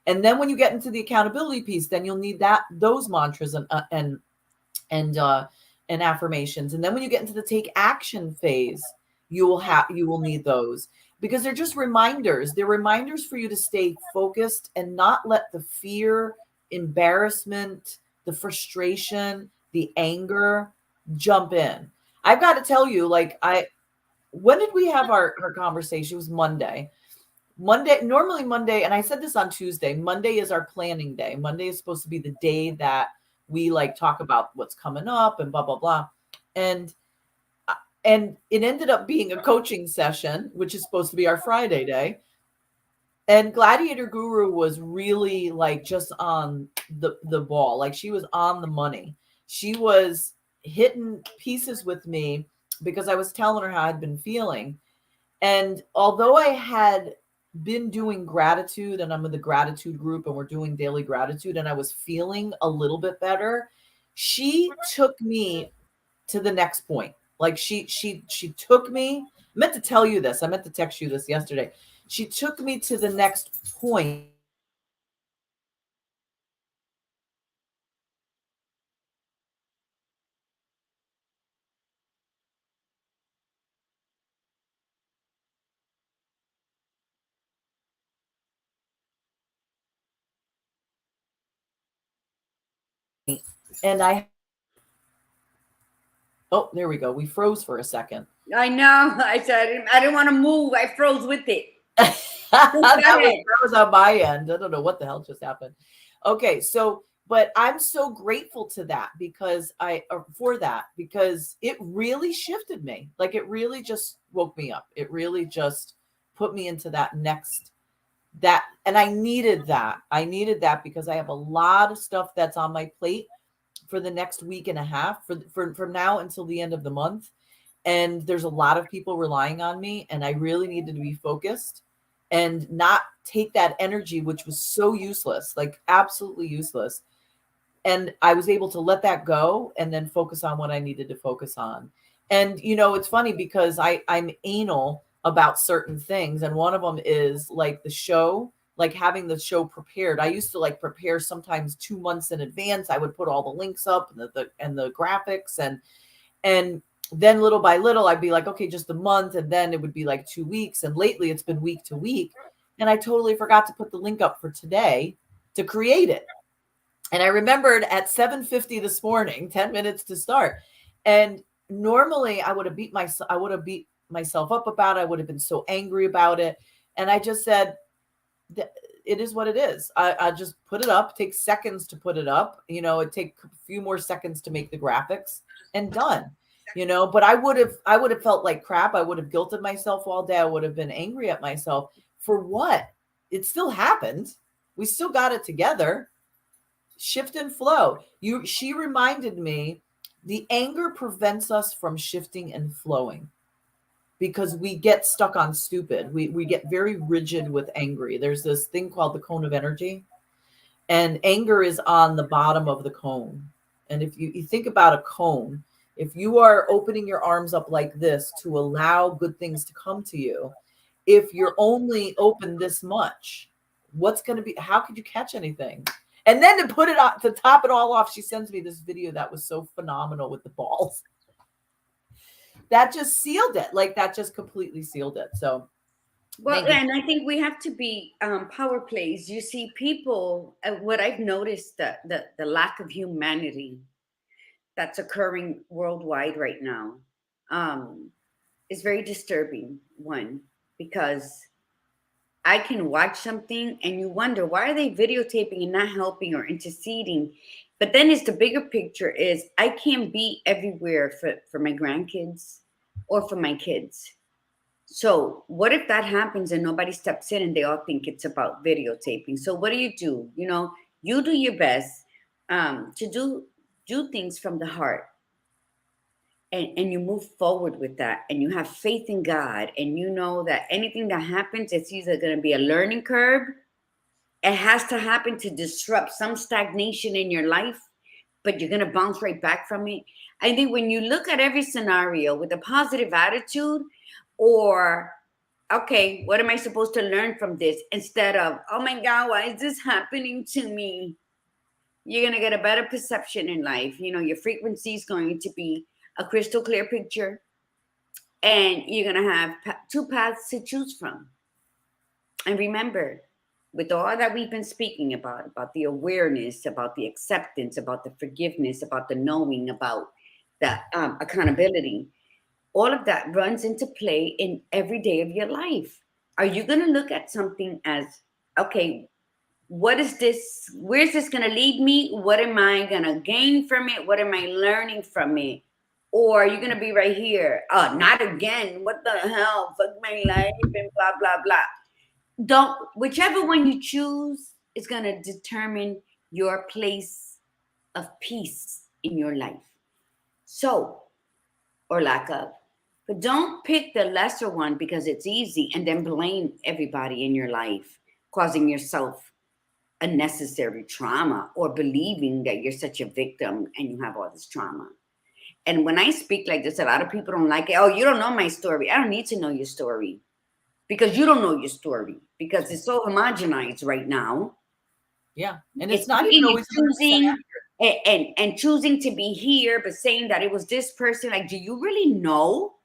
And then when you get into the accountability piece, then you'll need those mantras and and affirmations. And then when you get into the take action phase, you will need those, because they're just reminders. They're reminders for you to stay focused and not let the fear, embarrassment, the frustration, the anger jump in. I've got to tell you, like, when did we have our conversation? It was Monday, normally Monday, and I said this on Tuesday. Monday is our planning day. Monday is supposed to be the day that we like talk about what's coming up and blah blah blah. And and it ended up being a coaching session, which is supposed to be our Friday day. And Gladiator Guru was really like just on the ball. Like, she was on the money. She was hitting pieces with me because I was telling her how I'd been feeling. And although I had been doing gratitude, and I'm in the gratitude group and we're doing daily gratitude, and I was feeling a little bit better, she took me to the next point. Like, she took me. I meant to tell you this. I meant to text you this yesterday. she took me to the next point. And I oh, there we go. We froze for a second. I know. I said I didn't want to move. I froze with it. Go ahead. That was on my end. I don't know what the hell just happened. Okay, so but I'm so grateful to that because for that because it really shifted me. Like it really just woke me up. It really just put me into that next that and I needed that. I needed that because I have a lot of stuff that's on my plate for the next week and a half for from now until the end of the month, and there's a lot of people relying on me, and I really needed to be focused and not take that energy which was so useless, like absolutely useless, and I was able to let that go and then focus on what I needed to focus on. And it's funny because I'm anal about certain things, and one of them is like the show, like having the show prepared. I used to like prepare sometimes 2 months in advance. I would put all the links up and the graphics, and then little by little I'd be like, okay, just a month, and then it would be like 2 weeks, and lately it's been week to week, and I totally forgot to put the link up for today to create it. And I remembered at 7:50 this morning, 10 minutes to start. And normally I would have beat myself up about it. I would have been so angry about it. And I just said, it is what it is. I just put it up, take seconds to put it up. It take a few more seconds to make the graphics and done. But I would have felt like crap. I would have guilted myself all day. I would have been angry at myself for what? It still happened. We still got it together. Shift and flow. She reminded me the anger prevents us from shifting and flowing because we get stuck on stupid. We get very rigid with angry. There's this thing called the cone of energy, and anger is on the bottom of the cone. And if you think about a cone, if you are opening your arms up like this to allow good things to come to you, if you're only open this much, what's going to be, how could you catch anything? And then to put it on, to top it all off, she sends me this video that was so phenomenal with the balls. That just sealed it. Like that just completely sealed it. So, Well, and I think we have to be power plays. You see, people. What I've noticed the lack of humanity that's occurring worldwide right now is very disturbing. One, because I can watch something and you wonder why are they videotaping and not helping or interceding. But then it's the bigger picture is I can't be everywhere for my grandkids or for my kids. So what if that happens and nobody steps in and they all think it's about videotaping? So what do? You do your best to do things from the heart, and you move forward with that, and you have faith in God, and you know that anything that happens, it's either going to be a learning curve. It has to happen to disrupt some stagnation in your life, but you're going to bounce right back from it. I think when you look at every scenario with a positive attitude, or okay, what am I supposed to learn from this, instead of, oh my God, why is this happening to me? You're going to get a better perception in life. Your frequency is going to be a crystal clear picture, and you're going to have two paths to choose from. And remember, with all that we've been speaking about the awareness, about the acceptance, about the forgiveness, about the knowing, about the accountability, all of that runs into play in every day of your life. Are you going to look at something as, okay, what is this? Where's this going to lead me? What am I going to gain from it? What am I learning from it? Or are you going to be right here? Oh, not again. What the hell? Fuck my life and blah, blah, blah. Whichever one you choose is going to determine your place of peace in your life. So, or lack of. But don't pick the lesser one because it's easy and then blame everybody in your life, causing yourself unnecessary trauma or believing that you're such a victim and you have all this trauma. And when I speak like this, a lot of people don't like it. Oh, you don't know my story. I don't need to know your story. because you don't know your story, because it's so homogenized right now. Yeah. And it's It's not even picking and always 100% choosing accurate. and choosing to be here, but saying that it was this person. Like, do you really know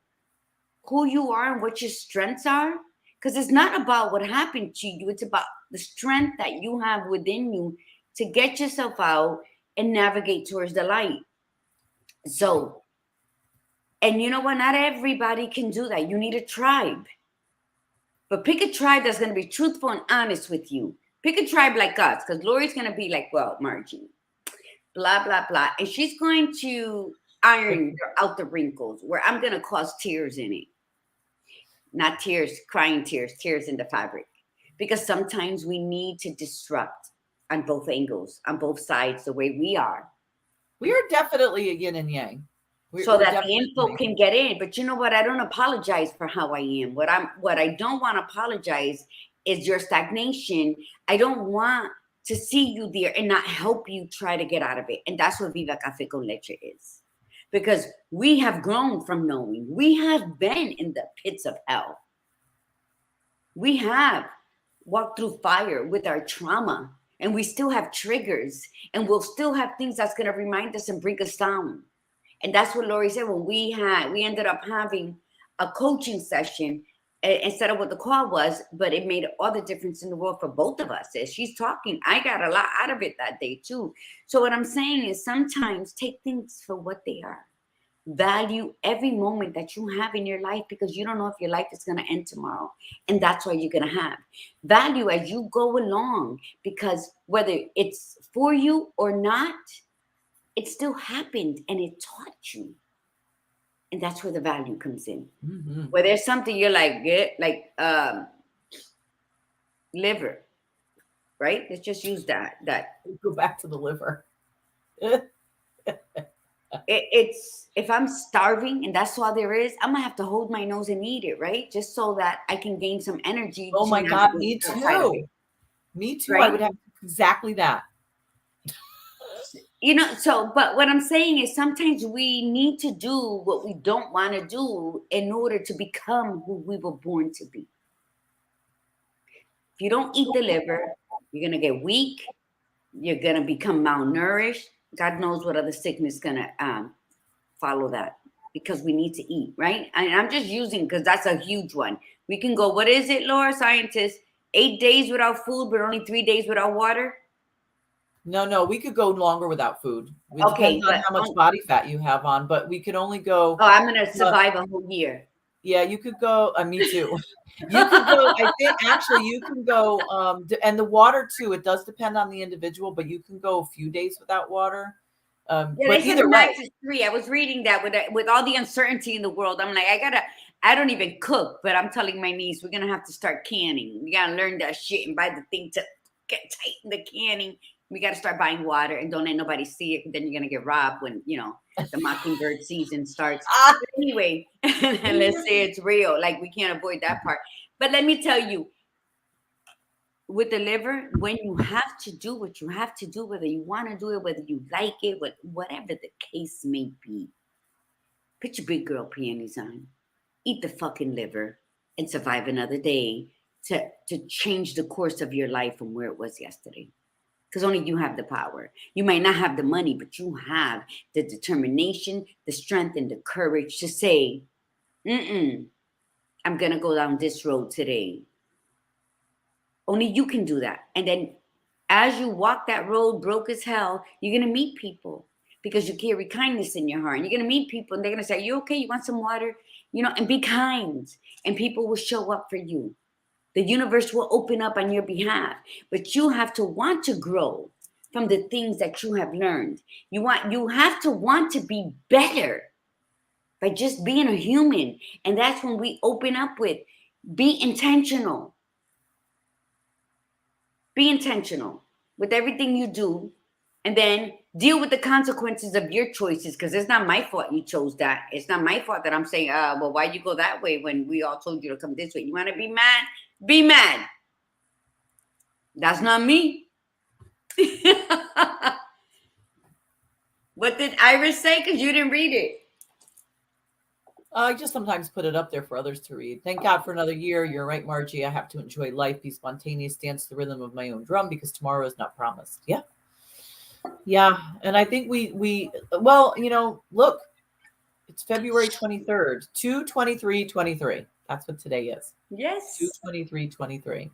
who you are and what your strengths are? Because it's not about what happened to you. It's about the strength that you have within you to get yourself out and navigate towards the light. So, and you know what? Not everybody can do that. You need a tribe. But pick a tribe that's going to be truthful and honest with you. Pick a tribe like us, because Lori's going to be like, well, Margie, blah, blah, blah. And she's going to iron out the wrinkles where I'm going to cause tears in it. Not tears, crying tears, tears in the fabric. Because sometimes we need to disrupt on both angles, on both sides, the way we are. We are definitely a yin and yang. So that the info can get in. But you know what? I don't apologize for how I am. What I don't want to apologize is your stagnation. I don't want to see you there and not help you try to get out of it. And that's what Viva Café con Leche is. Because we have grown from knowing. We have been in the pits of hell. We have walked through fire with our trauma. And we still have triggers. And we'll still have things that's going to remind us and bring us down. And that's what Lori said when we ended up having a coaching session instead of what the call was, but it made all the difference in the world for both of us. As she's talking, I got a lot out of it that day too. So what I'm saying is sometimes take things for what they are. Value every moment that you have in your life, because you don't know if your life is going to end tomorrow. And that's why you're going to have value as you go along, because whether it's for you or not, it still happened and it taught you. And that's where the value comes in. Mm-hmm. Where there's something you're like, liver, right? Let's just use that. Go back to the liver. It's if I'm starving and that's all there is, I'm gonna have to hold my nose and eat it, right? Just so that I can gain some energy. Oh my God, me too. Me too. Right? I would have exactly that. You know, so, but what I'm saying is sometimes we need to do what we don't want to do in order to become who we were born to be. If you don't eat the liver, you're going to get weak. You're going to become malnourished. God knows what other sickness is going to follow that, because we need to eat, right? And I'm just using, because that's a huge one. We can go, what is it, Laura, scientists? 8 days without food, but only 3 days without water? No, we could go longer without food. It depends on how much body fat you have on, but we could only go. Oh, I'm going to survive a whole year. Yeah, you could go. Me too. You could go. I think actually you can go. And the water too. It does depend on the individual, but you can go a few days without water. Yeah, but either max is 3. I was reading that with all the uncertainty in the world. I'm like, I don't even cook, but I'm telling my niece we're gonna have to start canning. We gotta learn that shit and buy the thing to get tight in the canning. We got to start buying water and don't let nobody see it. Then you're going to get robbed when, the mockingbird season starts. But anyway, and let's say it's real. Like, we can't avoid that part. But let me tell you, with the liver, when you have to do what you have to do, whether you want to do it, whether you like it, whatever the case may be, put your big girl panties on, eat the fucking liver, and survive another day to change the course of your life from where it was yesterday. Because only you have the power. You might not have the money, but you have the determination, the strength, and the courage to say, I'm going to go down this road today. Only you can do that. And then as you walk that road broke as hell, you're going to meet people because you carry kindness in your heart. And you're going to meet people and they're going to say, you okay? You want some water? And be kind. And people will show up for you. The universe will open up on your behalf, but you have to want to grow from the things that you have learned. You have to want to be better by just being a human. And that's when we open up with, be intentional. Be intentional with everything you do, and then deal with the consequences of your choices, because it's not my fault you chose that. It's not my fault that I'm saying, well, why you go that way when we all told you to come this way? You want to be mad? Be mad. That's not me. What did Iris say? Because you didn't read it. I just sometimes put it up there for others to read. Thank God for another year. You're right, Margie. I have to enjoy life, be spontaneous, dance the rhythm of my own drum because tomorrow is not promised. Yeah. Yeah. And I think we well, look, it's February 23rd, 2/23/23. That's what today is. Yes, 2/23/23.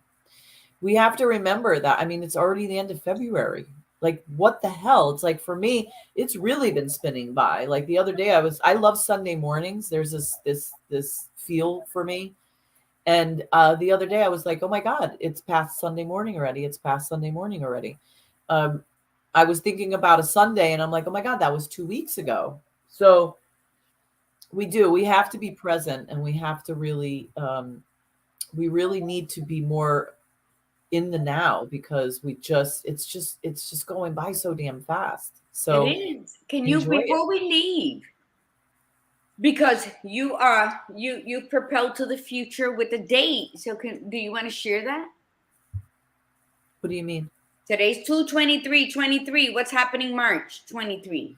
We have to remember that. I mean, it's already the end of February. Like, what the hell? It's like for me, it's really been spinning by. Like the other day, I love Sunday mornings. There's this feel for me. And the other day, I was like, oh my God, it's past Sunday morning already. It's past Sunday morning already. Um, I was thinking about a Sunday, and I'm like, oh my God, that was 2 weeks ago. So we have to be present, and we really need to be more in the now because it's just going by so damn fast. it So is. Can you, enjoy it. before we leave, because you propel to the future with a date. So do you want to share that? What do you mean? Today's 2/23/23. What's happening March 23?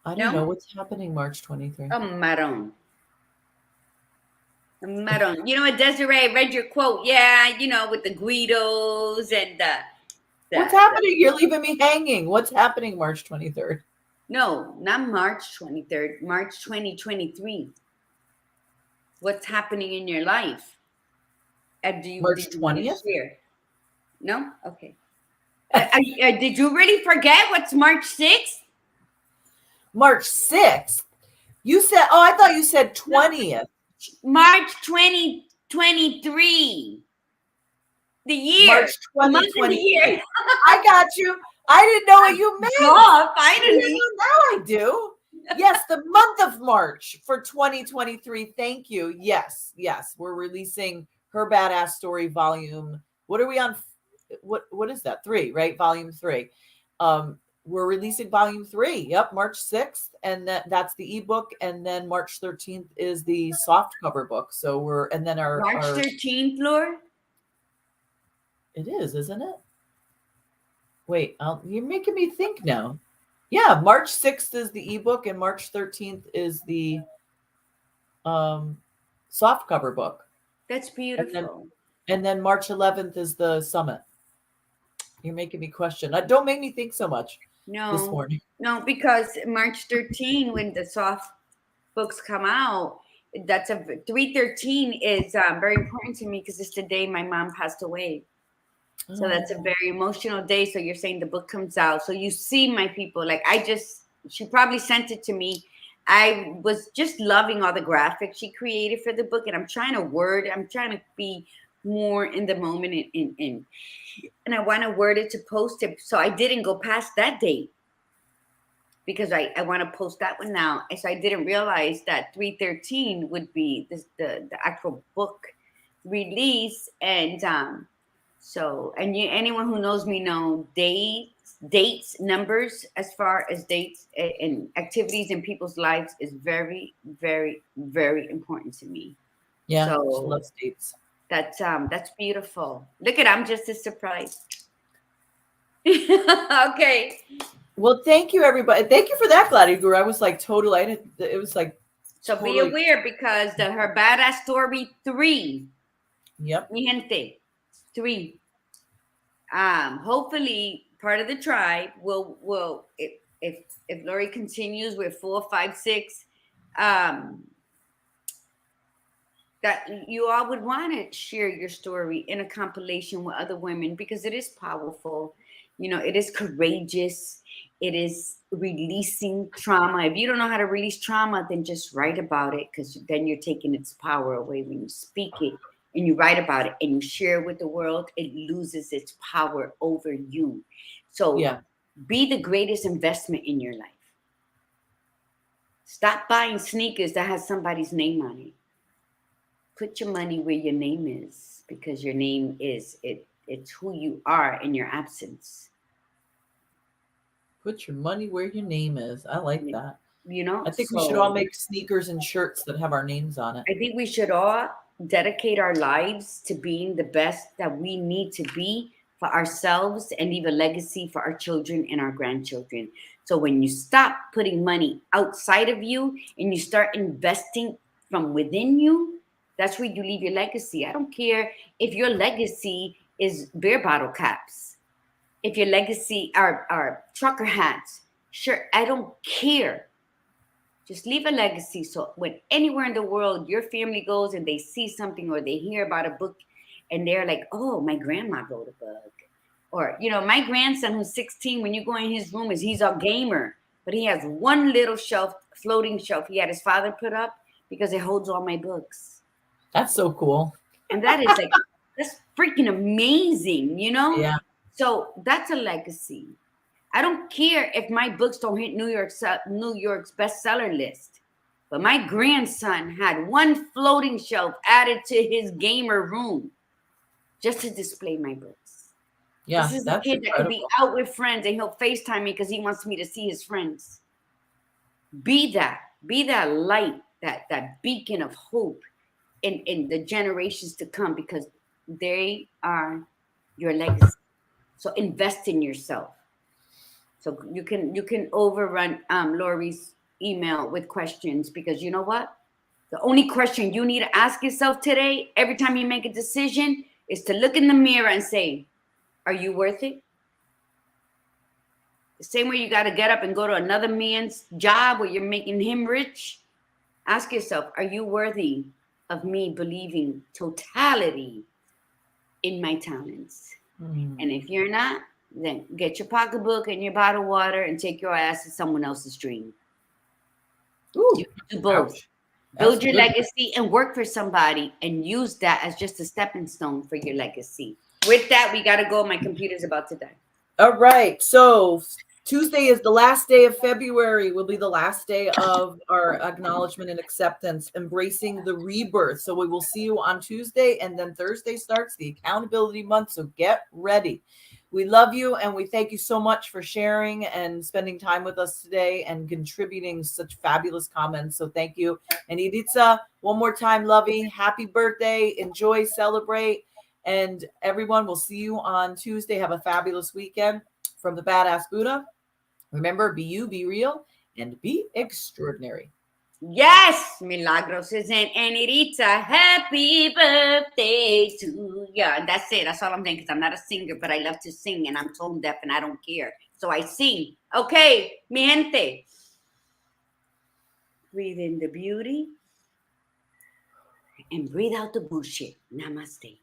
I don't know No? what's happening March 23. A maron. A maron. You know what, Desiree? I read your quote. Yeah, with the Guidos and the, What's happening? You're leaving me hanging. What's happening March 23rd? no, not March 23rd, March 2023. What's happening in your life? March Did you want to 20th? share? No? Okay. Did you really forget what's March 6th? March 6th? You said, oh, I thought you said No, 20th. March 2023. The year. March The month and the year. 2023. I got you. I didn't know what you meant. Oh, Yeah, finally. now I do. Yes, the month of March for 2023. Thank you. Yes, yes. We're releasing Her Badass Story Volume. What are we on? What is that? 3, right? Volume 3. We're releasing Volume 3. Yep, March 6th. And that's the ebook. And then March 13th is the soft cover book. So and then March our 13th, Lord. it is, isn't it? Wait, you're making me think now. Yeah, March 6th is the ebook and March 13th is the um soft cover book. That's And then beautiful. March 11th is the summit. You're making me question. Don't make me think so much this No, morning. no, because March 13, when the soft books come out, that's a 313 is very important to me because it's the day my mom passed away. So that's a Oh, very emotional day. So you're saying the book comes out. So you see my people, like she probably sent it to me. I was just loving all the graphics she created for the book. And I'm trying to be more in the moment and I want to word it to post it. So I didn't go past that date because I want to post that one now. And so I didn't realize that 313 would be the actual book release. And so, and anyone who knows me know dates, numbers, as far as dates and activities in people's lives is very, very, very important to me. yeah, she So loves dates. that's beautiful. Look at, I'm just as surprised. Okay. Well, thank you, everybody. Thank you for that, Gladys Guru. I was like totally. It was like So be totally. aware because her badass story 3, Yep. mi gente, 3. Hopefully part of the tribe will if Lori continues with 4, 5, 6, that you all would want to share your story in a compilation with other women because it is powerful. It is courageous. It is releasing trauma. If you don't know how to release trauma, then just write about it because then you're taking its power away. When you speak it and you write about it and you share it with the world, it loses its power over you. So Yeah. be the greatest investment in your life. Stop buying sneakers that has somebody's name on it. Put your money where your name is because your name is it. It's who you are in your absence. Put your money where your name is. I like that. I think we should all So make sneakers and shirts that have our names on it. I think we should all dedicate our lives to being the best that we need to be for ourselves and leave a legacy for our children and our grandchildren. So when you stop putting money outside of you and you start investing from within you, that's where you leave your legacy. I don't care if your legacy is beer bottle caps, if your legacy are trucker hats. Sure, I don't care. Just leave a legacy. So when anywhere in the world your family goes and they see something or they hear about a book and they're like, oh, my grandma wrote a book. Or, my grandson who's 16, when you go in his room, he's a gamer, but he has one little shelf, floating shelf he had his father put up because it holds all my books. That's so cool. And that's freaking amazing, Yeah. So that's a legacy. I don't care if my books don't hit New York's bestseller list. But my grandson had one floating shelf added to his gamer room just to display my books. Yeah, This is a that's kid that could be incredible. out with friends and he'll FaceTime me because he wants me to see his friends. Be that light, that beacon of hope in the generations to come, because they are your legacy. So invest in yourself. So you can overrun Lori's email with questions, because you know what? The only question you need to ask yourself today, every time you make a decision, is to look in the mirror and say, are you worth it? The same way you got to get up and go to another man's job where you're making him rich. Ask yourself, are you worthy of me believing totality in my talents? And if you're not, then get your pocketbook and your bottle of water and take your ass to someone else's dream. Ooh, You can do both. ouch. Build That's your good. legacy and work for somebody and use that as just a stepping stone for your legacy. With that, we got to go. My computer's about to die. All right. So Tuesday is the last day of February, will be the last day of our acknowledgement and acceptance, embracing the rebirth. So we will see you on Tuesday, and then Thursday starts the accountability month. So get ready. We love you, and we thank you so much for sharing and spending time with us today and contributing such fabulous comments. So thank you. And Iritza, one more time, lovey, happy birthday. Enjoy, celebrate. And everyone, will see you on Tuesday. Have a fabulous weekend. From the Badass Buddha, remember, be you, be real, and be extraordinary. Yes, Milagros is in, and Iritza, happy birthday to you. And that's it. That's all I'm saying, because I'm not a singer, but I love to sing, and I'm tone deaf, and I don't care. So I sing. Okay, mi gente. Breathe in the beauty and breathe out the bullshit. Namaste.